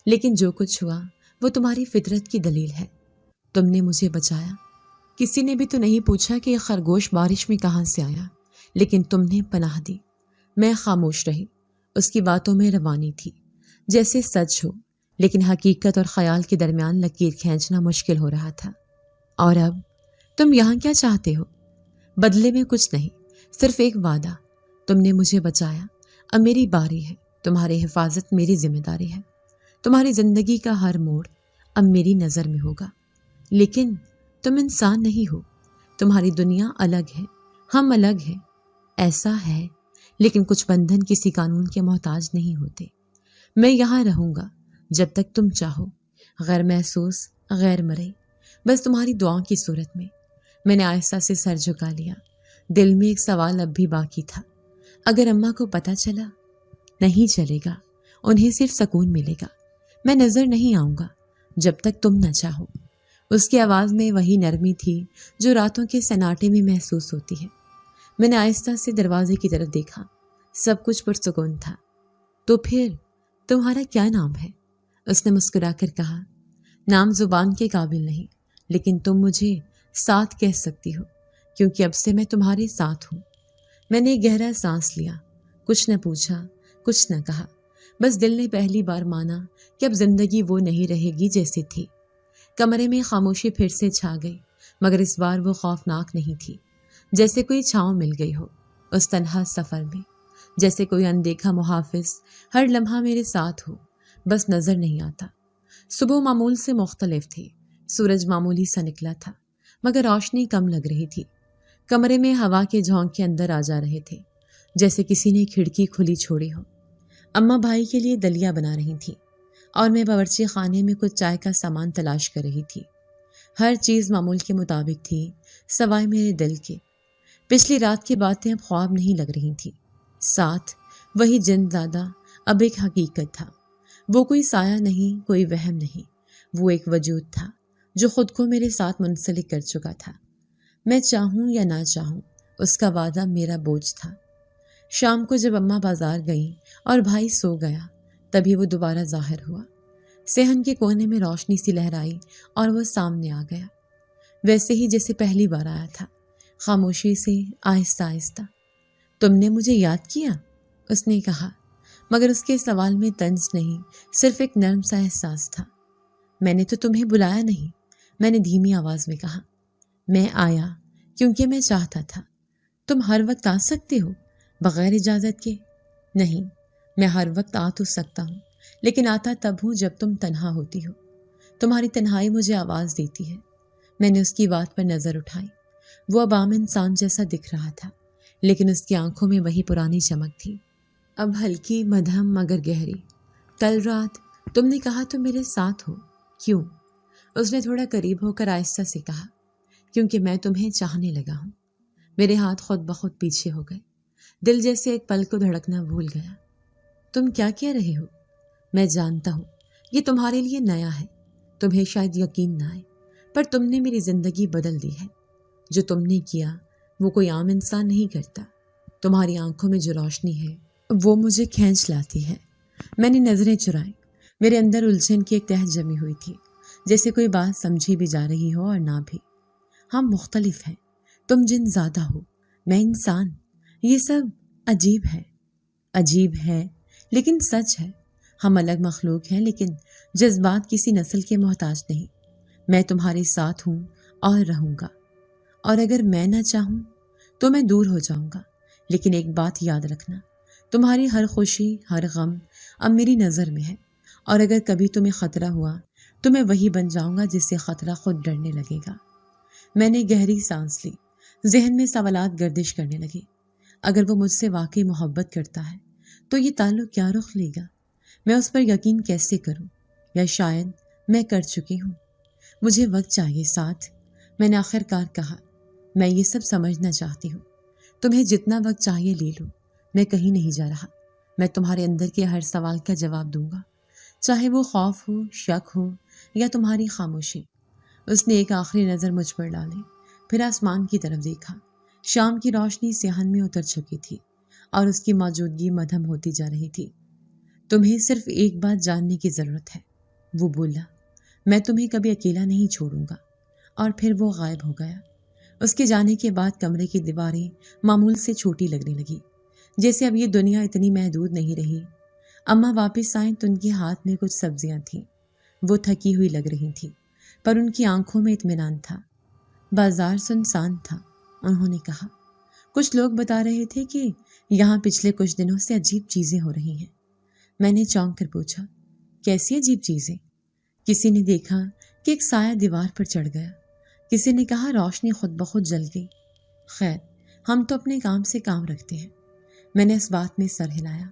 لیکن جو کچھ ہوا وہ تمہاری فطرت کی دلیل ہے۔ تم نے مجھے بچایا۔ کسی نے بھی تو نہیں پوچھا کہ یہ خرگوش بارش میں کہاں سے آیا، لیکن تم نے پناہ دی۔ میں خاموش رہی۔ اس کی باتوں میں روانی تھی، جیسے سچ ہو، لیکن حقیقت اور خیال کے درمیان لکیر کھینچنا مشکل ہو رہا تھا۔ اور اب تم یہاں کیا چاہتے ہو؟ بدلے میں کچھ نہیں، صرف ایک وعدہ۔ تم نے مجھے بچایا، اب میری باری ہے۔ تمہاری حفاظت میری ذمہ داری ہے۔ تمہاری زندگی کا ہر موڑ اب میری نظر میں ہوگا۔ لیکن تم انسان نہیں ہو۔ تمہاری دنیا الگ ہے، ہم الگ ہیں۔ ایسا ہے، لیکن کچھ بندھن کسی قانون کے محتاج نہیں ہوتے۔ میں یہاں رہوں گا جب تک تم چاہو، غیر محسوس، غیر مرئی، بس تمہاری دعاؤں کی صورت میں۔ میں نے آہستہ سے سر جھکا لیا۔ دل میں ایک سوال اب بھی باقی تھا۔ اگر اماں کو پتہ چلا؟ نہیں چلے گا، انہیں صرف سکون ملے گا۔ میں نظر نہیں آؤں گا جب تک تم نہ چاہو۔ اس کی آواز میں وہی نرمی تھی جو راتوں کے سناٹے میں محسوس ہوتی ہے۔ میں نے آہستہ سے دروازے کی طرف دیکھا۔ سب کچھ پرسکون تھا۔ تو پھر تمہارا کیا نام ہے؟ اس نے مسکرا کر کہا۔ نام زبان کے قابل نہیں، لیکن تم مجھے ساتھ کہہ سکتی ہو، کیونکہ اب سے میں تمہارے ساتھ ہوں۔ میں نے گہرا سانس لیا، کچھ نہ پوچھا، کچھ نہ کہا۔ بس دل نے پہلی بار مانا کہ اب زندگی وہ نہیں رہے گی جیسی تھی۔ کمرے میں خاموشی پھر سے چھا گئی، مگر اس بار وہ خوفناک نہیں تھی۔ جیسے کوئی چھاؤں مل گئی ہو اس تنہا سفر میں، جیسے کوئی اندیکھا محافظ ہر لمحہ میرے ساتھ ہو، بس نظر نہیں آتا۔ صبح معمول سے مختلف تھی۔ سورج معمولی سا نکلا تھا، مگر روشنی کم لگ رہی تھی۔ کمرے میں ہوا کے جھونکے اندر آ جا رہے تھے، جیسے کسی نے کھڑکی کھلی چھوڑی ہو۔ اماں بھائی کے لیے دلیا بنا رہی تھی، اور میں باورچی خانے میں کچھ چائے کا سامان تلاش کر رہی تھی۔ ہر چیز معمول کے مطابق تھی، سوائے میرے دل کے۔ پچھلی رات کی باتیں اب خواب نہیں لگ رہی تھی، ساتھ وہی جن زادہ اب ایک حقیقت تھا۔ وہ کوئی سایہ نہیں، کوئی وہم نہیں، وہ ایک وجود تھا جو خود کو میرے ساتھ منسلک کر چکا تھا۔ میں چاہوں یا نہ چاہوں، اس کا وعدہ میرا بوجھ تھا۔ شام کو جب اماں بازار گئیں اور بھائی سو گیا، تبھی وہ دوبارہ ظاہر ہوا۔ صحن کے کونے میں روشنی سی لہرائی اور وہ سامنے آ گیا، ویسے ہی جیسے پہلی بار آیا تھا، خاموشی سے، آہستہ آہستہ۔ تم نے مجھے یاد کیا؟ اس نے کہا، مگر اس کے سوال میں طنز نہیں، صرف ایک نرم سا احساس تھا۔ میں نے تو تمہیں بلایا نہیں، میں نے دھیمی آواز میں کہا۔ میں آیا کیونکہ میں چاہتا تھا۔ تم ہر وقت آ سکتے ہو بغیر اجازت کے؟ نہیں، میں ہر وقت آ تو سکتا ہوں، لیکن آتا تب ہوں جب تم تنہا ہوتی ہو۔ تمہاری تنہائی مجھے آواز دیتی ہے۔ میں نے اس کی بات پر نظر اٹھائی۔ وہ اب عام انسان جیسا دکھ رہا تھا، لیکن اس کی آنکھوں میں وہی پرانی چمک تھی، اب ہلکی، مدھم مگر گہری۔ کل رات تم نے کہا تم میرے ساتھ ہو، کیوں؟ اس نے تھوڑا قریب ہو کر آہستہ سے کہا، کیونکہ میں تمہیں چاہنے لگا ہوں۔ میرے ہاتھ خود بخود پیچھے ہو گئے، دل جیسے ایک پل کو دھڑکنا بھول گیا۔ تم کیا کہہ رہے ہو؟ میں جانتا ہوں یہ تمہارے لیے نیا ہے، تمہیں شاید یقین نہ آئے، پر تم نے میری زندگی بدل دی ہے۔ جو تم نے کیا وہ کوئی عام انسان نہیں کرتا۔ تمہاری آنکھوں میں جو روشنی ہے وہ مجھے کھینچ لاتی ہے۔ میں نے نظریں چرائیں، میرے اندر الجھن کی ایک تہہ جمی ہوئی تھی، جیسے کوئی بات سمجھی بھی جا رہی ہو اور نہ بھی۔ ہم مختلف ہیں، تم جن زادہ ہو، میں انسان۔ یہ سب عجیب ہے لیکن سچ ہے۔ ہم الگ مخلوق ہیں، لیکن جذبات کسی نسل کے محتاج نہیں۔ میں تمہارے ساتھ ہوں اور رہوں گا، اور اگر میں نہ چاہوں تو میں دور ہو جاؤں گا۔ لیکن ایک بات یاد رکھنا، تمہاری ہر خوشی، ہر غم اب میری نظر میں ہے، اور اگر کبھی تمہیں خطرہ ہوا تو میں وہی بن جاؤں گا جس سے خطرہ خود ڈرنے لگے گا۔ میں نے گہری سانس لی، ذہن میں سوالات گردش کرنے لگے۔ اگر وہ مجھ سے واقعی محبت کرتا ہے تو یہ تعلق کیا رخ لے گا؟ میں اس پر یقین کیسے کروں؟ یا شاید میں کر چکی ہوں۔ مجھے وقت چاہیے ساتھ، میں نے آخر کار کہا۔ میں یہ سب سمجھنا چاہتی ہوں، تمہیں جتنا وقت چاہیے لے لو، میں کہیں نہیں جا رہا۔ میں تمہارے اندر کے ہر سوال کا جواب دوں گا، چاہے وہ خوف ہو، شک ہو یا تمہاری خاموشی۔ اس نے ایک آخری نظر مجھ پر ڈالی، پھر آسمان کی طرف دیکھا۔ شام کی روشنی صحن میں اتر چکی تھی اور اس کی موجودگی مدھم ہوتی جا رہی تھی۔ تمہیں صرف ایک بات جاننے کی ضرورت ہے، وہ بولا۔ میں تمہیں کبھی اکیلا نہیں چھوڑوں گا۔ اور پھر وہ غائب ہو گیا۔ اس کے جانے کے بعد کمرے کی دیواریں معمول سے چھوٹی لگنے لگی، جیسے اب یہ دنیا اتنی محدود نہیں رہی۔ اماں واپس آئیں تو ان کے ہاتھ میں کچھ سبزیاں تھیں۔ وہ تھکی ہوئی لگ رہی تھیں، پر ان کی آنکھوں میں اطمینان تھا۔ بازار سنسان تھا۔ انہوں نے کہا، کچھ لوگ بتا رہے تھے کہ یہاں پچھلے کچھ دنوں سے عجیب چیزیں ہو رہی ہیں۔ میں نے چونک کر پوچھا، کیسی عجیب چیزیں؟ کسی نے دیکھا کہ ایک سایہ دیوار پر چڑھ گیا، کسی نے کہا روشنی خود بخود جل گئی۔ خیر، ہم تو اپنے کام سے کام رکھتے ہیں۔ میں نے اس بات میں سر ہلایا،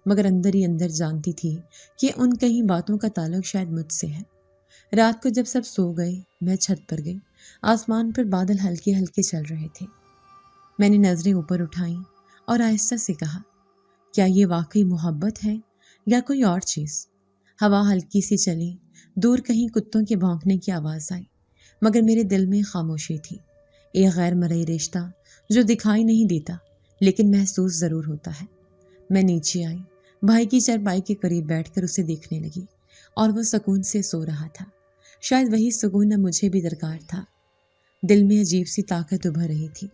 مگر اندر ہی اندر جانتی تھی کہ ان کئی باتوں کا تعلق شاید مجھ سے ہے۔ رات کو جب سب سو گئے، میں چھت پر گئی۔ آسمان پر بادل ہلکے ہلکے چل رہے تھے۔ میں نے نظریں اوپر اٹھائیں اور آہستہ سے کہا، کیا یہ واقعی محبت ہے یا کوئی اور چیز؟ ہوا ہلکی سی چلی، دور کہیں کتوں کے بھونکنے کی آواز آئی، مگر میرے دل میں خاموشی تھی۔ ایک غیر مرئی رشتہ جو دکھائی نہیں دیتا لیکن محسوس ضرور ہوتا ہے۔ میں نیچے آئی، بھائی کی چارپائی کے قریب بیٹھ کر اسے دیکھنے لگی، اور وہ سکون سے سو رہا تھا۔ شاید وہی سکون اب مجھے بھی درکار تھا۔ دل میں عجیب سی طاقت ابھر رہی تھی،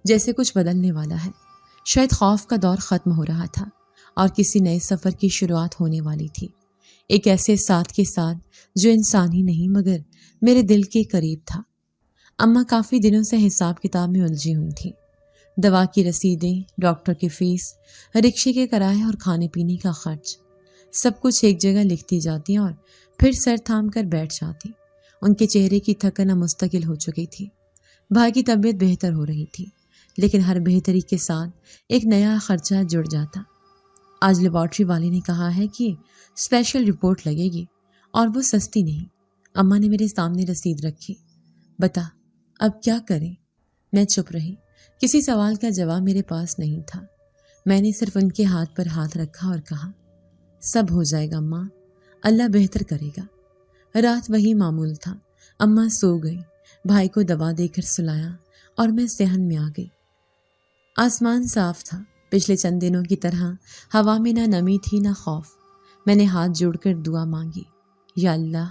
جیسے کچھ بدلنے والا ہے۔ شاید خوف کا دور ختم ہو رہا تھا اور کسی نئے سفر کی شروعات ہونے والی تھی، ایک ایسے ساتھ کے ساتھ جو انسانی نہیں مگر میرے دل کے قریب تھا۔ اماں کافی دنوں سے حساب کتاب میں الجھی ہوئی تھی۔ دوا کی رسیدیں، ڈاکٹر کی فیس، رکشے کے کرائے اور کھانے پینے کا خرچ، سب کچھ ایک جگہ لکھتی جاتی اور پھر سر تھام کر بیٹھ جاتی۔ ان کے چہرے کی تھکن اب مستقل ہو چکی تھی۔ بھائی کی طبیعت بہتر ہو رہی تھی، لیکن ہر بہتری کے ساتھ ایک نیا خرچہ جڑ جاتا۔ آج لیبارٹری والے نے کہا ہے کہ اسپیشل رپورٹ لگے گی اور وہ سستی نہیں۔ اماں نے میرے سامنے رسید رکھی۔ بتا، اب کیا کریں؟ میں چپ رہی۔ کسی سوال کا جواب میرے پاس نہیں تھا۔ میں نے صرف ان کے ہاتھ پر ہاتھ رکھا اور کہا، سب ہو جائے گا اماں، اللہ بہتر کرے گا۔ رات وہی معمول تھا۔ اماں سو گئی، بھائی کو دوا دے کر سلایا اور میں صحن میں آ گئی۔ آسمان صاف تھا، پچھلے چند دنوں کی طرح ہوا میں نہ نمی تھی نہ خوف۔ میں نے ہاتھ جوڑ کر دعا مانگی، یا اللہ،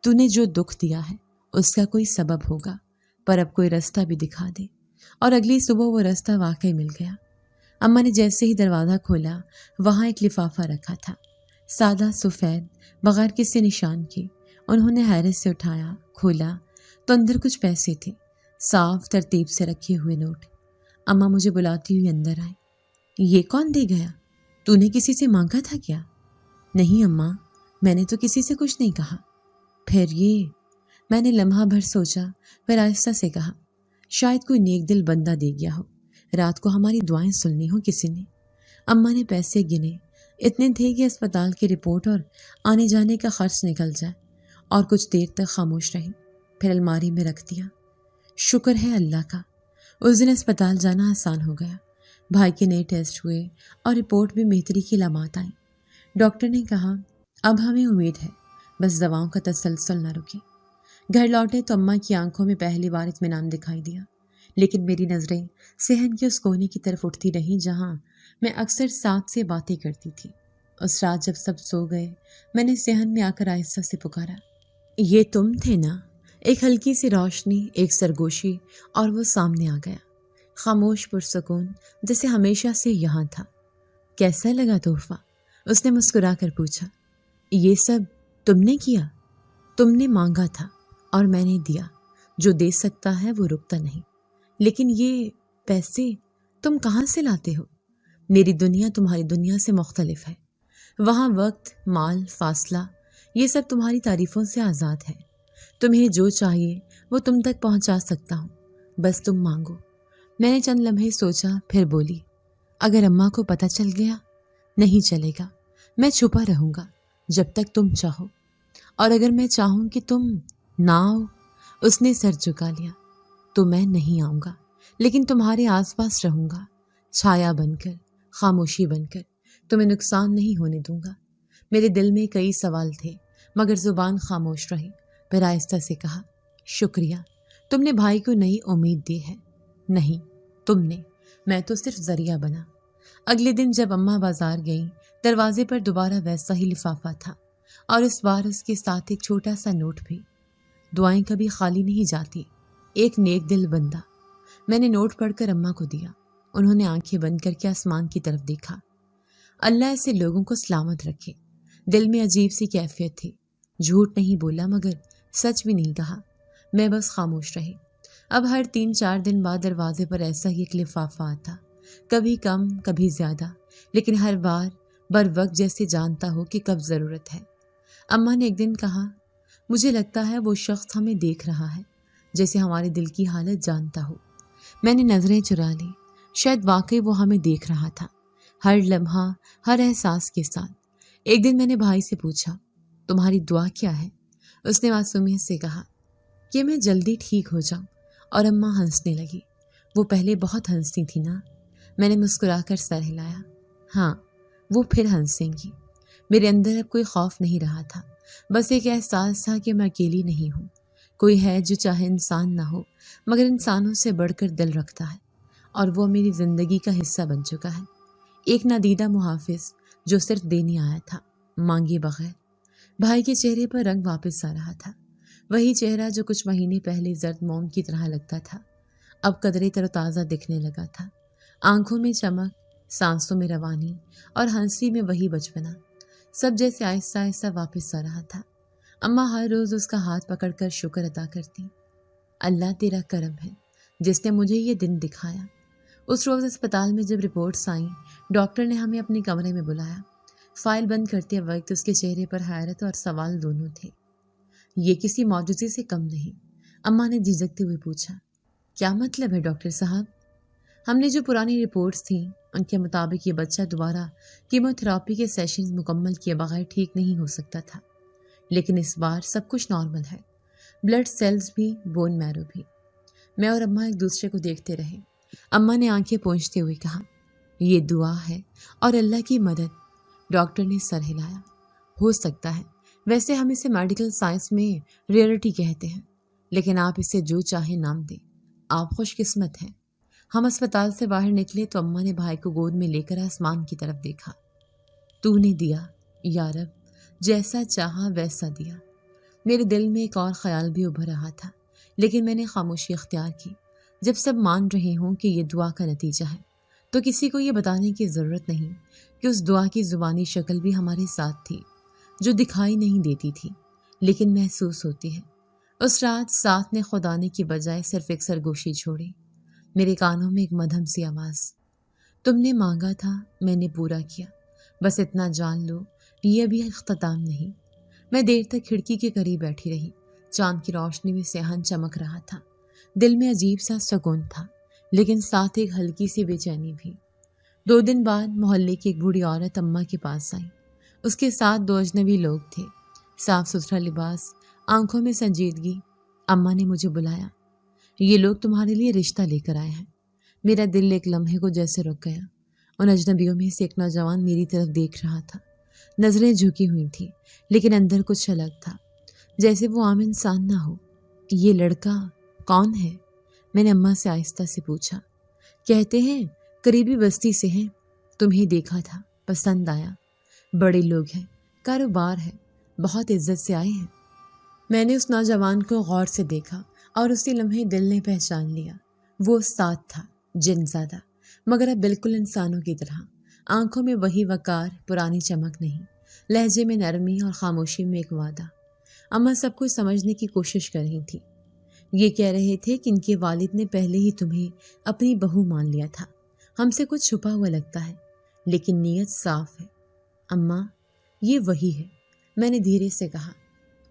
تو نے جو دکھ دیا ہے اس کا کوئی سبب ہوگا، پر اب کوئی رستہ بھی دکھا دے۔ اور اگلی صبح وہ رستہ واقعی مل گیا۔ اماں نے جیسے ہی دروازہ کھولا، وہاں ایک لفافہ رکھا تھا، سادہ سفید، بغیر کسی نشان کے۔ انہوں نے حیرت سے اٹھایا، کھولا تو اندر کچھ پیسے تھے، صاف ترتیب سے رکھے ہوئے نوٹ۔ اماں مجھے بلاتی ہوئی اندر آئی۔ یہ کون دے گیا؟ تو نے کسی سے مانگا تھا کیا؟ نہیں اماں، میں نے تو کسی سے کچھ نہیں کہا۔ پھر یہ؟ میں نے لمحہ بھر سوچا، پھر آہستہ سے کہا، شاید کوئی نیک دل بندہ دے گیا ہو، رات کو ہماری دعائیں سننی ہو کسی نے۔ اماں نے پیسے گنے، اتنے تھے کہ اسپتال کی رپورٹ اور آنے جانے کا خرچ نکل جائے، اور کچھ دیر تک خاموش رہی، پھر الماری میں رکھ دیا۔ شکر ہے اللہ کا، اس دن اسپتال جانا آسان ہو گیا۔ بھائی کے نئے ٹیسٹ ہوئے اور رپورٹ بھی بہتری کی علامات آئیں۔ ڈاکٹر نے کہا، اب ہمیں امید ہے، بس دواؤں کا تسلسل نہ رکے۔ گھر لوٹے تو اماں کی آنکھوں میں پہلی بار اطمینان دکھائی دیا، لیکن میری نظریں صحن کے اس کونے کی طرف اٹھتی رہیں جہاں میں اکثر ساتھ سے باتیں کرتی تھی۔ اس رات جب سب سو گئے، میں نے صحن میں آ کر آہستہ سے پکارا، یہ تم تھے نا؟ ایک ہلکی سی روشنی، ایک سرگوشی، اور وہ سامنے آ گیا، خاموش پرسکون، جیسے ہمیشہ سے یہاں تھا۔ کیسا لگا تحفہ؟ اس نے مسکرا کر پوچھا۔ یہ سب تم نے کیا؟ تم نے مانگا تھا اور میں نے دیا۔ جو دے سکتا ہے وہ رکتا نہیں۔ لیکن یہ پیسے تم کہاں سے لاتے ہو؟ میری دنیا تمہاری دنیا سے مختلف ہے۔ وہاں وقت، مال، فاصلہ، یہ سب تمہاری تعریفوں سے آزاد ہے۔ تمہیں جو چاہیے وہ تم تک پہنچا سکتا ہوں، بس تم مانگو۔ میں نے چند لمحے سوچا، پھر بولی، اگر اماں کو پتہ چل گیا؟ نہیں چلے گا، میں چھپا رہوں گا جب تک تم چاہو، اور اگر میں چاہوں کہ تم نہ آؤ، اس نے سر جھکا لیا، تو میں نہیں آؤں گا، لیکن تمہارے آس پاس رہوں گا، چھایا بن کر، خاموشی بن کر، تمہیں نقصان نہیں ہونے دوں گا۔ میرے دل میں کئی سوال تھے، مگر زبان خاموش رہی۔ پھر آہستہ سے کہا، شکریہ، تم نے بھائی کو نئی امید دی ہے۔ نہیں، تم نے، میں تو صرف ذریعہ بنا۔ اگلے دن جب اماں بازار گئیں، دروازے پر دوبارہ ویسا ہی لفافہ تھا، اور اس بار اس کے ساتھ ایک چھوٹا سا نوٹ بھی۔ دعائیں کبھی خالی نہیں جاتی، ایک نیک دل بندہ۔ میں نے نوٹ پڑھ کر اماں کو دیا۔ انہوں نے آنکھیں بند کر کے آسمان کی طرف دیکھا۔ اللہ ایسے لوگوں کو سلامت رکھے۔ دل میں عجیب سی کیفیت تھی۔ جھوٹ نہیں بولا مگر سچ بھی نہیں کہا۔ میں بس خاموش رہی۔ اب ہر 3-4 دن بعد دروازے پر ایسا ہی ایک لفافہ آتا، کبھی کم کبھی زیادہ، لیکن ہر بار بر وقت جیسے جانتا ہو کہ کب ضرورت ہے۔ اماں نے ایک دن کہا، مجھے لگتا ہے وہ شخص ہمیں دیکھ رہا ہے، جیسے ہمارے دل کی حالت جانتا ہو۔ میں نے نظریں چرا لی۔ شاید واقعی وہ ہمیں دیکھ رہا تھا، ہر لمحہ، ہر احساس کے ساتھ۔ ایک دن میں نے بھائی سے پوچھا، تمہاری دعا کیا ہے؟ اس نے معصومیت سے کہا کہ میں جلدی ٹھیک ہو جاؤں، اور اماں ہنسنے لگی۔ وہ پہلے بہت ہنستی تھی نا؟ میں نے مسکرا کر سر ہلایا۔ ہاں، وہ پھر ہنسیں گی۔ میرے اندر اب کوئی خوف نہیں رہا تھا، بس ایک احساس تھا کہ میں اکیلی نہیں ہوں۔ کوئی ہے جو چاہے انسان نہ ہو مگر انسانوں سے بڑھ کر دل رکھتا ہے، اور وہ میری زندگی کا حصہ بن چکا ہے۔ ایک نادیدہ محافظ جو صرف دینے آیا تھا، مانگے بغیر۔ بھائی کے چہرے پر رنگ واپس آ رہا تھا، وہی چہرہ جو کچھ مہینے پہلے زرد موم کی طرح لگتا تھا، اب قدرے تر و تازہ دکھنے لگا تھا۔ آنکھوں میں چمک، سانسوں میں روانی، اور ہنسی میں وہی بچپنا، سب جیسے آہستہ آہستہ واپس آ رہا تھا۔ اماں ہر روز اس کا ہاتھ پکڑ کر شکر ادا کرتی۔ اللہ تیرا کرم ہے جس نے مجھے یہ دن دکھایا۔ اس روز اسپتال میں جب رپورٹس آئیں، ڈاکٹر نے ہمیں اپنے کمرے میں بلایا۔ فائل بند کرتے وقت اس کے چہرے پر حیرت اور سوال دونوں تھے۔ یہ کسی معجزے سے کم نہیں، اماں نے جھجکتے ہوئے پوچھا۔ کیا مطلب ہے ڈاکٹر صاحب؟ ہم نے جو پرانی رپورٹس تھیں ان کے مطابق یہ بچہ دوبارہ کیموتھراپی کے سیشنز مکمل کیے بغیر ٹھیک نہیں ہو سکتا تھا، لیکن اس بار سب کچھ نارمل ہے، بلڈ سیلز بھی، بون میرو بھی۔ میں اور اماں ایک دوسرے کو دیکھتے رہے۔ اماں نے آنکھیں پونچھتے ہوئے کہا، یہ دعا ہے اور اللہ کی مدد۔ ڈاکٹر نے سر ہلایا۔ ہو سکتا ہے، ویسے ہم اسے میڈیکل سائنس میں ریئرٹی کہتے ہیں، لیکن آپ اسے جو چاہیں نام دیں، آپ خوش قسمت ہیں۔ ہم اسپتال سے باہر نکلے تو اماں نے بھائی کو گود میں لے کر آسمان کی طرف دیکھا۔ تو نے دیا یا رب، جیسا چاہا ویسا دیا۔ میرے دل میں ایک اور خیال بھی ابھر رہا تھا، لیکن میں نے خاموشی اختیار کی۔ جب سب مان رہے ہوں کہ یہ دعا کا نتیجہ ہے تو کسی کو یہ بتانے کی ضرورت نہیں کہ اس دعا کی زبانی شکل بھی ہمارے ساتھ تھی، جو دکھائی نہیں دیتی تھی لیکن محسوس ہوتی ہے۔ اس رات ساتھ نے خدا نے کی بجائے صرف ایک سرگوشی چھوڑی۔ میرے کانوں میں ایک مدھم سی آواز، تم نے مانگا تھا، میں نے پورا کیا، بس اتنا جان لو یہ ابھی اختتام نہیں۔ میں دیر تک کھڑکی کے قریب بیٹھی رہی۔ چاند کی روشنی میں صحن چمک رہا تھا۔ دل میں عجیب سا سکون تھا، لیکن ساتھ ایک ہلکی سی بے چینی بھی۔ 2 دن بعد محلے کی ایک بوڑھی عورت اماں کے پاس آئی۔ اس کے ساتھ 2 اجنبی لوگ تھے، صاف ستھرا لباس، آنکھوں میں سنجیدگی۔ اماں نے مجھے بلایا، یہ لوگ تمہارے لیے رشتہ لے کر آئے ہیں۔ میرا دل ایک لمحے کو جیسے رک گیا۔ ان اجنبیوں میں سے ایک نوجوان میری طرف دیکھ رہا تھا، نظریں جھکی ہوئی تھیں، لیکن اندر کچھ الگ تھا، جیسے وہ عام انسان نہ ہو۔ یہ لڑکا کون ہے؟ میں نے اماں سے آہستہ سے پوچھا۔ کہتے ہیں قریبی بستی سے ہیں، تمہیں دیکھا تھا، پسند آیا، بڑے لوگ ہیں، کاروبار ہے، بہت عزت سے آئے ہیں۔ میں نے اس نوجوان کو غور سے دیکھا اور اسی لمحے دل نے پہچان لیا۔ وہ استاد تھا، جن زیادہ، مگر اب بالکل انسانوں کی طرح۔ آنکھوں میں وہی وقار، پرانی چمک نہیں، لہجے میں نرمی اور خاموشی میں ایک وعدہ۔ اماں سب کچھ سمجھنے کی کوشش کر رہی تھی۔ یہ کہہ رہے تھے کہ ان کے والد نے پہلے ہی تمہیں اپنی بہو مان لیا تھا۔ ہم سے کچھ چھپا ہوا لگتا ہے، لیکن نیت صاف ہے۔ اماں، یہ وہی ہے، میں نے دھیرے سے کہا۔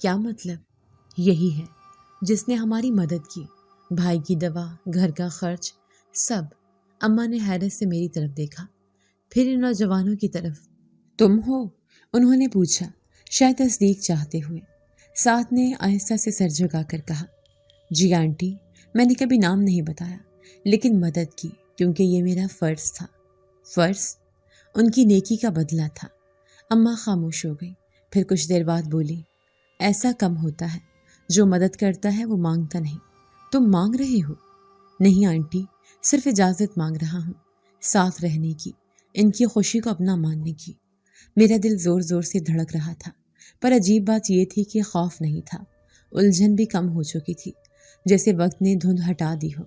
کیا مطلب؟ یہی ہے جس نے ہماری مدد کی، بھائی کی دوا، گھر کا خرچ، سب۔ اماں نے حیرت سے میری طرف دیکھا، پھر ان نوجوانوں کی طرف۔ تم ہو؟ انہوں نے پوچھا، شاید تصدیق چاہتے ہوئے۔ ساتھ نے آہستہ سے سر جھکا کر کہا، جی آنٹی، میں نے کبھی نام نہیں بتایا، لیکن مدد کی کیونکہ یہ میرا فرض تھا۔ فرض؟ ان کی نیکی کا بدلہ تھا۔ اماں خاموش ہو گئی، پھر کچھ دیر بعد بولی، ایسا کم ہوتا ہے، جو مدد کرتا ہے وہ مانگتا نہیں۔ تم مانگ رہے ہو؟ نہیں آنٹی، صرف اجازت مانگ رہا ہوں، ساتھ رہنے کی، ان کی خوشی کو اپنا ماننے کی۔ میرا دل زور زور سے دھڑک رہا تھا، پر عجیب بات یہ تھی کہ خوف نہیں تھا، الجھن بھی کم ہو چکی تھی، جیسے وقت نے دھند ہٹا دی ہو۔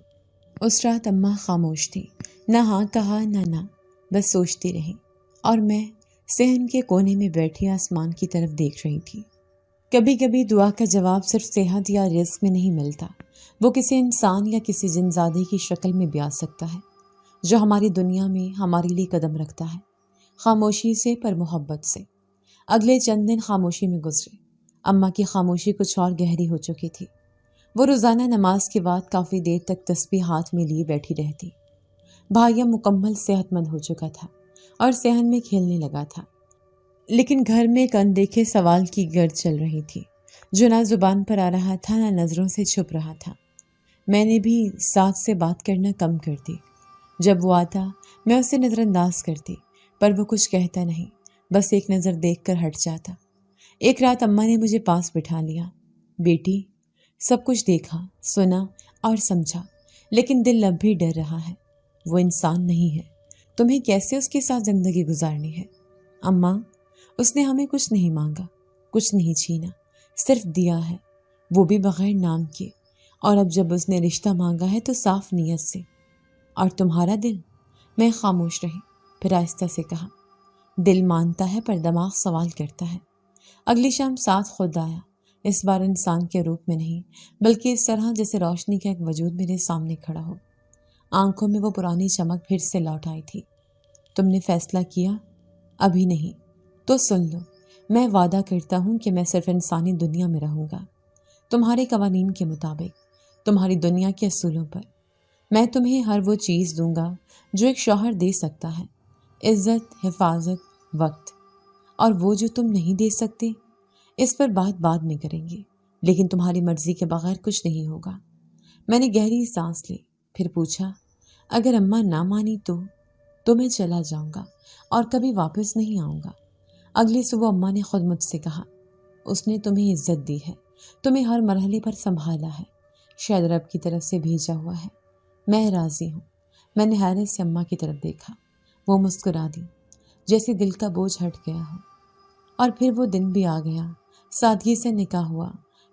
اس رات اماں خاموش تھی، نہ ہاں کہا نہ بس سوچتی رہی، اور میں صحن کے کونے میں بیٹھی آسمان کی طرف دیکھ رہی تھی۔ کبھی کبھی دعا کا جواب صرف صحت یا رزق میں نہیں ملتا، وہ کسی انسان یا کسی جن زادے کی شکل میں بھی آ سکتا ہے جو ہماری دنیا میں ہمارے لیے قدم رکھتا ہے، خاموشی سے پر محبت سے۔ اگلے چند دن خاموشی میں گزرے۔ اماں کی خاموشی کچھ اور گہری ہو چکی تھی۔ وہ روزانہ نماز کے بعد کافی دیر تک تسبیح ہاتھ میں لیے بیٹھی رہتی۔ بھائی مکمل صحت مند ہو چکا تھا اور صحن میں کھیلنے لگا تھا، لیکن گھر میں ایک اندیکھے سوال کی گرد چل رہی تھی جو نہ زبان پر آ رہا تھا نہ نظروں سے چھپ رہا تھا۔ میں نے بھی ساتھ سے بات کرنا کم کر دی۔ جب وہ آتا میں اسے نظر انداز کرتی، پر وہ کچھ کہتا نہیں، بس ایک نظر دیکھ کر ہٹ جاتا۔ ایک رات اماں نے مجھے پاس بٹھا لیا۔ بیٹی، سب کچھ دیکھا، سنا اور سمجھا، لیکن دل اب بھی ڈر رہا ہے۔ وہ انسان نہیں ہے، تمہیں کیسے اس کے ساتھ زندگی گزارنی ہے؟ اماں، اس نے ہمیں کچھ نہیں مانگا، کچھ نہیں چھینا، صرف دیا ہے، وہ بھی بغیر نام کے، اور اب جب اس نے رشتہ مانگا ہے تو صاف نیت سے۔ اور تمہارا دل؟ میں خاموش رہی، پھر آہستہ سے کہا، دل مانتا ہے پر دماغ سوال کرتا ہے۔ اگلی شام ساتھ خود آیا، اس بار انسان کے روپ میں نہیں، بلکہ اس طرح جیسے روشنی کا ایک وجود میرے سامنے کھڑا ہو۔ آنکھوں میں وہ پرانی چمک پھر سے لوٹ آئی تھی۔ تم نے فیصلہ کیا؟ ابھی نہیں۔ تو سن لو، میں وعدہ کرتا ہوں کہ میں صرف انسانی دنیا میں رہوں گا، تمہارے قوانین کے مطابق، تمہاری دنیا کے اصولوں پر۔ میں تمہیں ہر وہ چیز دوں گا جو ایک شوہر دے سکتا ہے، عزت، حفاظت، وقت، اور وہ جو تم نہیں دے سکتے، اس پر بات بعد میں کریں گے، لیکن تمہاری مرضی کے بغیر کچھ نہیں ہوگا۔ میں نے گہری سانس لی، پھر پوچھا، اگر اماں نہ مانی تو میں چلا جاؤں گا اور کبھی واپس نہیں آؤں گا۔ اگلی صبح اماں نے خود مجھ سے کہا، اس نے تمہیں عزت دی ہے، تمہیں ہر مرحلے پر سنبھالا ہے، شاید رب کی طرف سے بھیجا ہوا ہے۔ میں راضی ہوں۔ میں نے حیرت سے اماں کی طرف دیکھا، وہ مسکرا دی، جیسے دل کا بوجھ ہٹ گیا ہو۔ اور پھر وہ دن بھی آ گیا، سادگی سے نکاح ہوا،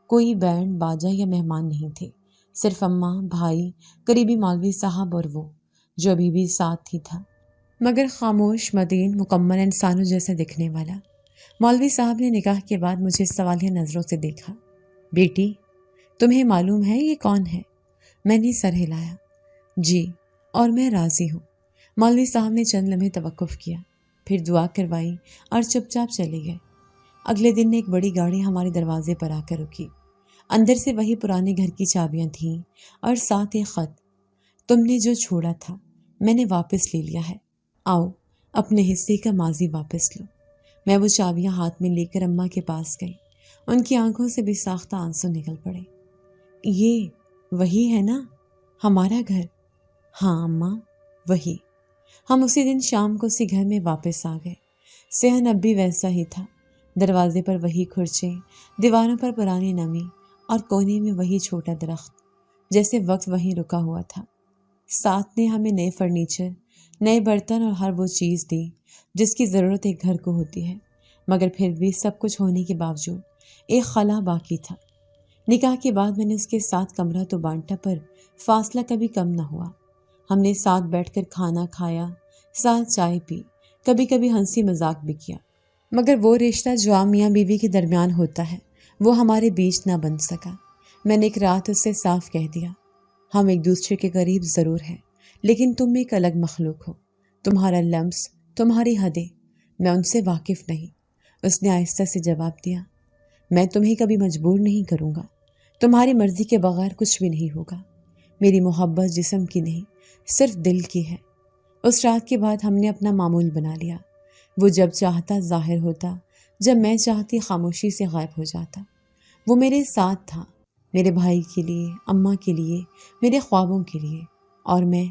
کوئی بینڈ باجا یا مہمان نہیں تھے، صرف اماں، بھائی، قریبی مولوی صاحب اور وہ جو ابھی بھی ساتھ ہی تھا، مگر خاموش، مدین، مکمل انسانوں جیسا دکھنے والا۔ مولوی صاحب نے نکاح کے بعد مجھے سوالیہ نظروں سے دیکھا۔ بیٹی، تمہیں معلوم ہے یہ کون ہے؟ میں نے سر ہلایا۔ جی، اور میں راضی ہوں۔ مولوی صاحب نے چند لمحے توقف کیا، پھر دعا کروائی اور چپ چاپ چلے گئے۔ اگلے دن ایک بڑی گاڑی ہمارے دروازے پر آ کر رکی۔ اندر سے وہی پرانے گھر کی چابیاں تھیں اور ساتھ ایک خط، تم نے جو چھوڑا تھا میں نے واپس لے لیا ہے، آؤ اپنے حصے کا ماضی واپس لو۔ میں وہ چابیاں ہاتھ میں لے کر اماں کے پاس گئی۔ ان کی آنکھوں سے بے ساختہ آنسو نکل پڑے۔ یہ وہی ہے نا ہمارا گھر؟ ہاں اماں، وہی۔ ہم اسی دن شام کو اسی گھر میں واپس آ گئے۔ صحن اب بھی ویسا ہی تھا، دروازے پر وہی کھرچے، دیواروں پر پرانی نمی، اور کونے میں وہی چھوٹا درخت، جیسے وقت وہیں رکا ہوا تھا۔ ساتھ نے ہمیں نئے فرنیچر، نئے برتن اور ہر وہ چیز دی جس کی ضرورت ایک گھر کو ہوتی ہے، مگر پھر بھی سب کچھ ہونے کے باوجود ایک خلا باقی تھا۔ نکاح کے بعد میں نے اس کے ساتھ کمرہ تو بانٹا، پر فاصلہ کبھی کم نہ ہوا۔ ہم نے ساتھ بیٹھ کر کھانا کھایا، ساتھ چائے پی، کبھی کبھی ہنسی مذاق بھی کیا، مگر وہ رشتہ جو عام میاں بیوی کے درمیان ہوتا ہے وہ ہمارے بیچ نہ بن سکا۔ میں نے ایک رات اس سے صاف کہہ دیا، ہم ایک دوسرے کے قریب ضرور ہیں، لیکن تم ایک الگ مخلوق ہو، تمہارا لمس، تمہاری حدیں، میں ان سے واقف نہیں۔ اس نے آہستہ سے جواب دیا، میں تمہیں کبھی مجبور نہیں کروں گا، تمہاری مرضی کے بغیر کچھ بھی نہیں ہوگا۔ میری محبت جسم کی نہیں، صرف دل کی ہے۔ اس رات کے بعد ہم نے اپنا معمول بنا لیا، وہ جب چاہتا ظاہر ہوتا، جب میں چاہتی خاموشی سے غائب ہو جاتا۔ وہ میرے ساتھ تھا، میرے بھائی کے لیے، اماں کے لیے، میرے خوابوں کے لیے، اور میں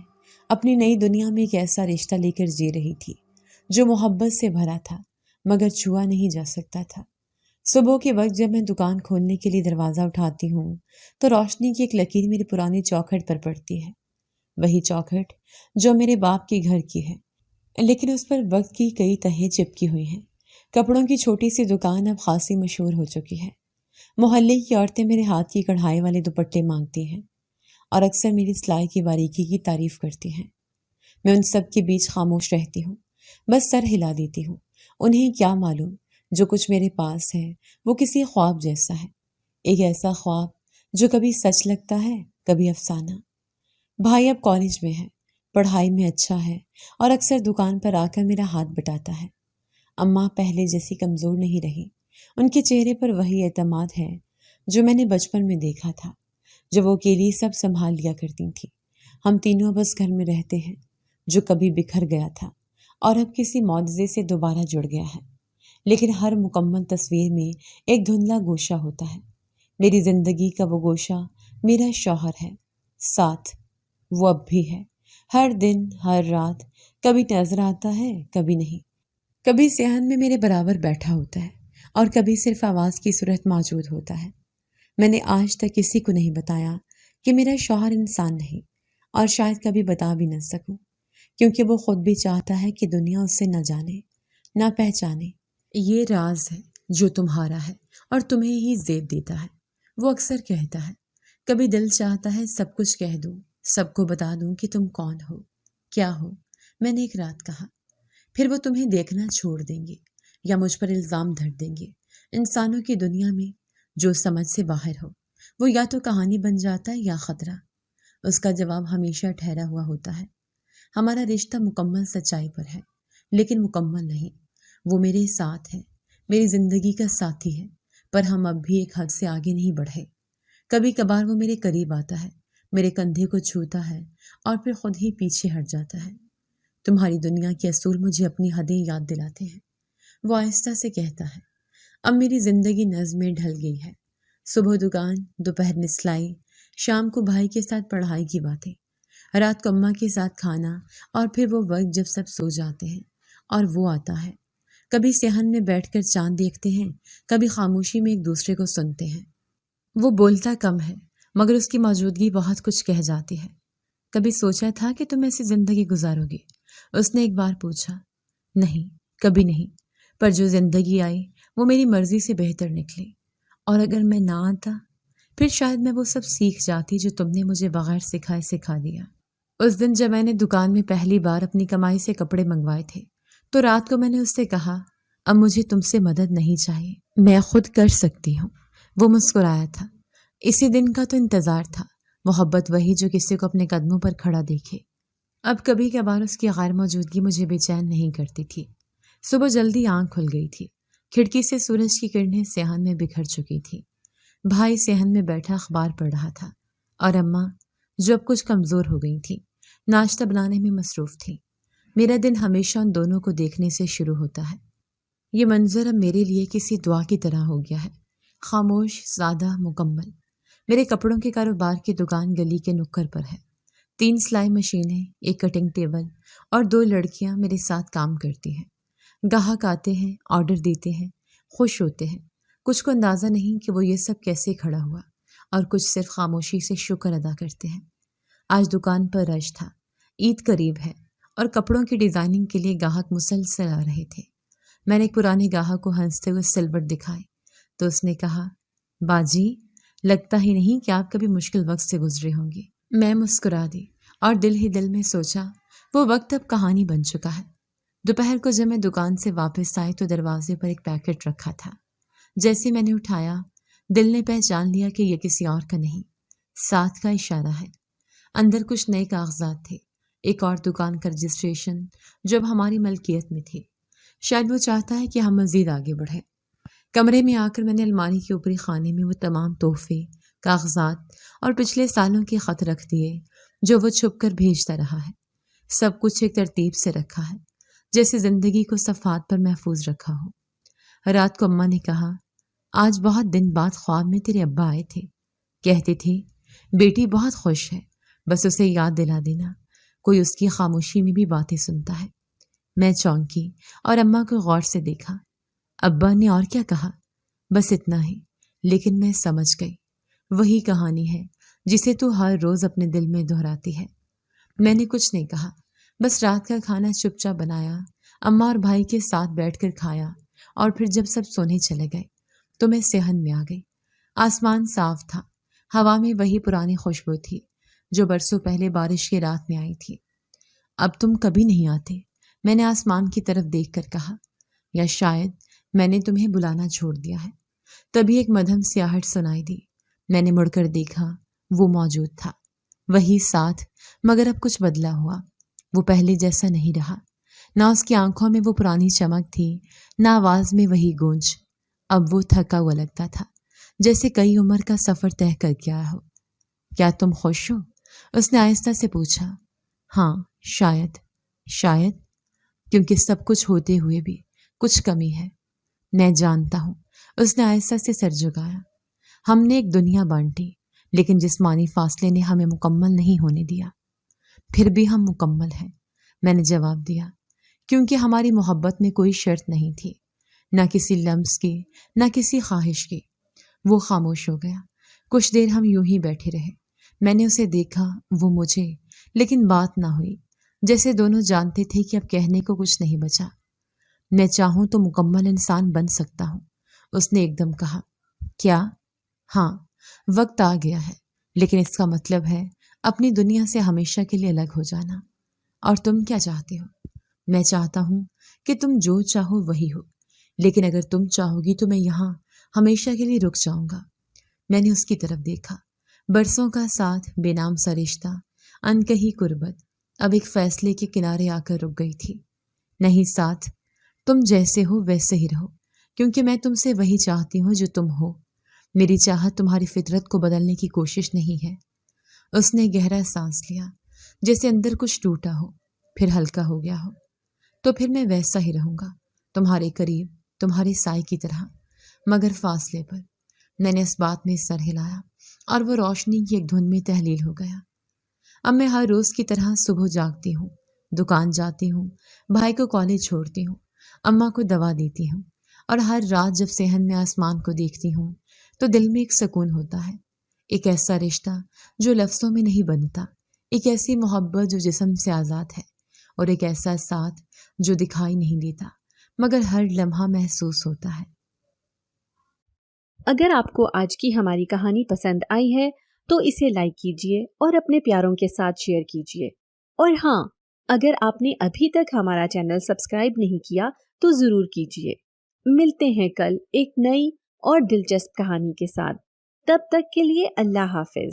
اپنی نئی دنیا میں ایک ایسا رشتہ لے کر جی رہی تھی جو محبت سے بھرا تھا مگر چھوا نہیں جا سکتا تھا۔ صبح کے وقت جب میں دکان کھولنے کے لیے دروازہ اٹھاتی ہوں تو روشنی کی ایک لکیر میری پرانی چوکھٹ پر پڑتی ہے، وہی چوکھٹ جو میرے باپ کے گھر کی ہے، لیکن اس پر وقت کی کئی تہیں چپکی ہوئی ہیں۔ کپڑوں کی چھوٹی سی دکان اب خاصی مشہور ہو چکی ہے۔ محلے کی عورتیں میرے ہاتھ کی کڑھائی والے دوپٹے مانگتی ہیں اور اکثر میری سلائی کی باریکی کی تعریف کرتی ہیں۔ میں ان سب کے بیچ خاموش رہتی ہوں، بس سر ہلا دیتی ہوں۔ انہیں کیا معلوم جو کچھ میرے پاس ہے وہ کسی خواب جیسا ہے، ایک ایسا خواب جو کبھی سچ لگتا ہے، کبھی افسانہ۔ بھائی اب کالج میں ہے، پڑھائی میں اچھا ہے اور اکثر دکان پر آ کر میرا ہاتھ بٹاتا ہے۔ اماں پہلے جیسی کمزور نہیں رہی، ان کے چہرے پر وہی اعتماد ہے جو میں نے بچپن میں دیکھا تھا، جب وہ اکیلی سب سنبھال لیا کرتی تھی۔ ہم تینوں بس گھر میں رہتے ہیں جو کبھی بکھر گیا تھا اور اب کسی معجزے سے دوبارہ جڑ گیا ہے، لیکن ہر مکمل تصویر میں ایک دھندلا گوشہ ہوتا ہے۔ میری زندگی کا وہ گوشہ میرا شوہر ہے، ساتھ وہ اب بھی ہے، ہر دن ہر رات، کبھی نظر آتا ہے کبھی نہیں، کبھی صحن میں میرے برابر بیٹھا ہوتا ہے اور کبھی صرف آواز کی صورت موجود ہوتا ہے۔ میں نے آج تک کسی کو نہیں بتایا کہ میرا شوہر انسان نہیں، اور شاید کبھی بتا بھی نہ سکوں، کیونکہ وہ خود بھی چاہتا ہے کہ دنیا اس سے نہ جانے، نہ پہچانے۔ یہ راز ہے جو تمہارا ہے اور تمہیں ہی زیب دیتا ہے، وہ اکثر کہتا ہے۔ کبھی دل چاہتا ہے سب کچھ کہہ دوں، سب کو بتا دوں کہ تم کون ہو، کیا ہو۔ میں نے ایک رات کہا، پھر وہ تمہیں دیکھنا چھوڑ دیں گے یا مجھ پر الزام دھر دیں گے۔ انسانوں کی دنیا میں جو سمجھ سے باہر ہو وہ یا تو کہانی بن جاتا ہے یا خطرہ۔ اس کا جواب ہمیشہ ٹھہرا ہوا ہوتا ہے۔ ہمارا رشتہ مکمل سچائی پر ہے، لیکن مکمل نہیں۔ وہ میرے ساتھ ہے، میری زندگی کا ساتھی ہے، پر ہم اب بھی ایک حد سے آگے نہیں بڑھے۔ کبھی کبھار وہ میرے قریب آتا ہے، میرے کندھے کو چھوتا ہے اور پھر خود ہی پیچھے ہٹ جاتا ہے۔ تمہاری دنیا کے اصول مجھے اپنی حدیں یاد دلاتے ہیں، وہ آہستہ سے کہتا ہے۔ اب میری زندگی نظم میں ڈھل گئی ہے، صبح دکان، دوپہر میں سلائی، شام کو بھائی کے ساتھ پڑھائی کی باتیں، رات کو اماں کے ساتھ کھانا، اور پھر وہ وقت جب سب سو جاتے ہیں اور وہ آتا ہے۔ کبھی صحن میں بیٹھ کر چاند دیکھتے ہیں، کبھی خاموشی میں ایک دوسرے کو سنتے ہیں۔ وہ بولتا کم ہے مگر اس کی موجودگی بہت کچھ کہہ جاتی ہے۔ کبھی سوچا تھا کہ تم ایسی زندگی گزارو گی؟ اس نے ایک بار پوچھا۔ نہیں، کبھی نہیں، پر جو زندگی آئی وہ میری مرضی سے بہتر نکلی، اور اگر میں نہ آتا پھر شاید میں وہ سب سیکھ جاتی جو تم نے مجھے بغیر سکھائے سکھا دیا۔ اس دن جب میں نے دکان میں پہلی بار اپنی کمائی سے کپڑے منگوائے تھے تو رات کو میں نے اس سے کہا، اب مجھے تم سے مدد نہیں چاہیے، میں خود کر سکتی ہوں۔ وہ مسکرایا تھا۔ اسی دن کا تو انتظار تھا، محبت وہی جو کسی کو اپنے قدموں پر کھڑا دیکھے۔ اب کبھی کبھار اس کی غیر موجودگی مجھے بے چین نہیں کرتی تھی۔ صبح جلدی آنکھ کھل گئی تھی، کھڑکی سے سورج کی کرنیں صحن میں بکھر چکی تھی۔ بھائی صحن میں بیٹھا اخبار پڑھ رہا تھا، اور اماں جو اب کچھ کمزور ہو گئی تھی ناشتہ بنانے میں مصروف تھی۔ میرا دن ہمیشہ ان دونوں کو دیکھنے سے شروع ہوتا ہے۔ یہ منظر اب میرے لیے کسی دعا کی طرح ہو گیا ہے، خاموش، سادہ، مکمل۔ میرے کپڑوں کے کاروبار کی دکان گلی کے نکڑ پر ہے۔ 3 سلائی مشینیں، ایک کٹنگ ٹیبل اور 2 لڑکیاں میرے ساتھ کام کرتی ہیں۔ گاہک آتے ہیں، آرڈر دیتے ہیں، خوش ہوتے ہیں۔ کچھ کو اندازہ نہیں کہ وہ یہ سب کیسے کھڑا ہوا، اور کچھ صرف خاموشی سے شکر ادا کرتے ہیں۔ آج دکان پر رش تھا، عید قریب ہے اور کپڑوں کی ڈیزائننگ کے لیے گاہک مسلسل آ رہے تھے۔ میں نے ایک پرانے گاہک کو ہنستے ہوئے سلوٹ دکھائے تو اس نے کہا، باجی لگتا ہی نہیں کہ آپ کبھی مشکل وقت سے گزرے ہوں گے۔ میں مسکرا دی اور دل ہی دل میں سوچا، وہ وقت اب کہانی بن چکا ہے۔ دوپہر کو جب میں دکان سے واپس آئی تو دروازے پر ایک پیکٹ رکھا تھا۔ جیسے میں نے اٹھایا، دل نے پہچان لیا کہ یہ کسی اور کا نہیں، ساتھ کا اشارہ ہے۔ اندر کچھ نئے کاغذات تھے، ایک اور دکان کا رجسٹریشن جو اب ہماری ملکیت میں تھی۔ شاید وہ چاہتا ہے کہ ہم مزید آگے بڑھیں۔ کمرے میں آ کر میں نے الماری کے اوپری خانے میں وہ تمام تحفے، کاغذات اور پچھلے سالوں کے خط رکھ دیے جو وہ چھپ کر بھیجتا رہا ہے۔ سب کچھ ایک ترتیب سے رکھا ہے، جیسے زندگی کو صفحات پر محفوظ رکھا ہو۔ رات کو اماں نے کہا، آج بہت دن بعد خواب میں تیرے ابا آئے تھے، کہتے تھے بیٹی بہت خوش ہے، بس اسے یاد دلا دینا، کوئی اس کی خاموشی میں بھی باتیں سنتا ہے۔ میں چونکی اور اماں کو غور سے دیکھا۔ ابا نے اور کیا کہا؟ بس اتنا ہی، لیکن میں سمجھ گئی، وہی کہانی ہے جسے تو ہر روز اپنے دل میں دہراتی ہے۔ میں نے کچھ نہیں کہا، بس رات کا کھانا چپ چاپ بنایا، اماں اور بھائی کے ساتھ بیٹھ کر کھایا اور پھر جب سب سونے چلے گئے تو میں صحن میں آ گئی۔ آسمان صاف تھا، ہوا میں وہی پرانی خوشبو تھی جو برسوں پہلے بارش کی رات میں آئی تھی۔ اب تم کبھی نہیں آتے، میں نے آسمان کی طرف دیکھ کر کہا، یا شاید میں نے تمہیں بلانا چھوڑ دیا ہے۔ تبھی ایک مدھم سی آہٹ سنائی دی۔ میں نے مڑ کر دیکھا، وہ موجود تھا، وہی ساتھ، مگر اب کچھ بدلا ہوا۔ وہ پہلے جیسا نہیں رہا، نہ اس کی آنکھوں میں وہ پرانی چمک تھی، نہ آواز میں وہی گونج۔ اب وہ تھکا ہوا لگتا تھا، جیسے کئی عمر کا سفر طے کر کے آیا ہو۔ کیا تم خوش ہو؟ اس نے آہستہ سے پوچھا۔ ہاں، شاید کیونکہ سب کچھ ہوتے ہوئے بھی کچھ کمی ہے۔ میں جانتا ہوں، اس نے آہستہ سے سر جھکایا۔ ہم نے ایک دنیا بانٹی، لیکن جسمانی فاصلے نے ہمیں مکمل نہیں ہونے دیا۔ پھر بھی ہم مکمل ہیں، میں نے جواب دیا، کیونکہ ہماری محبت میں کوئی شرط نہیں تھی، نہ کسی لمس کی، نہ کسی خواہش کی۔ وہ خاموش ہو گیا۔ کچھ دیر ہم یوں ہی بیٹھے رہے۔ میں نے اسے دیکھا، وہ مجھے، لیکن بات نہ ہوئی، جیسے دونوں جانتے تھے کہ اب کہنے کو کچھ نہیں بچا۔ میں چاہوں تو مکمل انسان بن سکتا ہوں، اس نے ایک دم کہا۔ کیا؟ ہاں، وقت آ گیا ہے، لیکن اس کا مطلب ہے اپنی دنیا سے ہمیشہ کے لیے الگ ہو جانا۔ اور تم کیا چاہتے ہو؟ میں چاہتا ہوں کہ تم جو چاہو وہی ہو، لیکن اگر تم چاہو گی تو میں یہاں ہمیشہ کے لیے رک جاؤں گا۔ میں نے اس کی طرف دیکھا۔ برسوں کا ساتھ، بے نام سا رشتہ، انکہی قربت، اب ایک فیصلے کے کنارے آ کر رک گئی تھی۔ نہیں ساتھ، تم جیسے ہو ویسے ہی رہو، کیونکہ میں تم سے وہی چاہتی ہوں جو تم ہو۔ میری چاہت تمہاری فطرت کو بدلنے کی کوشش نہیں ہے۔ اس نے گہرا سانس لیا، جیسے اندر کچھ ٹوٹا ہو، پھر ہلکا ہو گیا ہو۔ تو پھر میں ویسا ہی رہوں گا، تمہارے قریب، تمہارے سائے کی طرح، مگر فاصلے پر۔ میں نے اس بات میں سر ہلایا اور وہ روشنی کی ایک دھن میں تحلیل ہو گیا۔ اب میں ہر روز کی طرح صبح جاگتی ہوں، دکان جاتی ہوں، بھائی کو کالج چھوڑتی ہوں، اماں کو دوا دیتی ہوں، اور ہر رات جب صحن میں آسمان کو دیکھتی ہوں تو دل میں ایک سکون ہوتا ہے۔ ایک ایسا رشتہ جو لفظوں میں نہیں بنتا، ایک ایسی محبت جو جسم سے آزاد ہے، اور ایک ایسا ساتھ جو دکھائی نہیں دیتا مگر ہر لمحہ محسوس ہوتا ہے۔ اگر آپ کو آج کی ہماری کہانی پسند آئی ہے تو اسے لائک کیجیے اور اپنے پیاروں کے ساتھ شیئر کیجیے، اور ہاں، اگر آپ نے ابھی تک ہمارا چینل سبسکرائب نہیں کیا تو ضرور کیجیے۔ ملتے ہیں کل ایک نئی اور دلچسپ کہانی کے ساتھ، تب تک کے لیے اللہ حافظ۔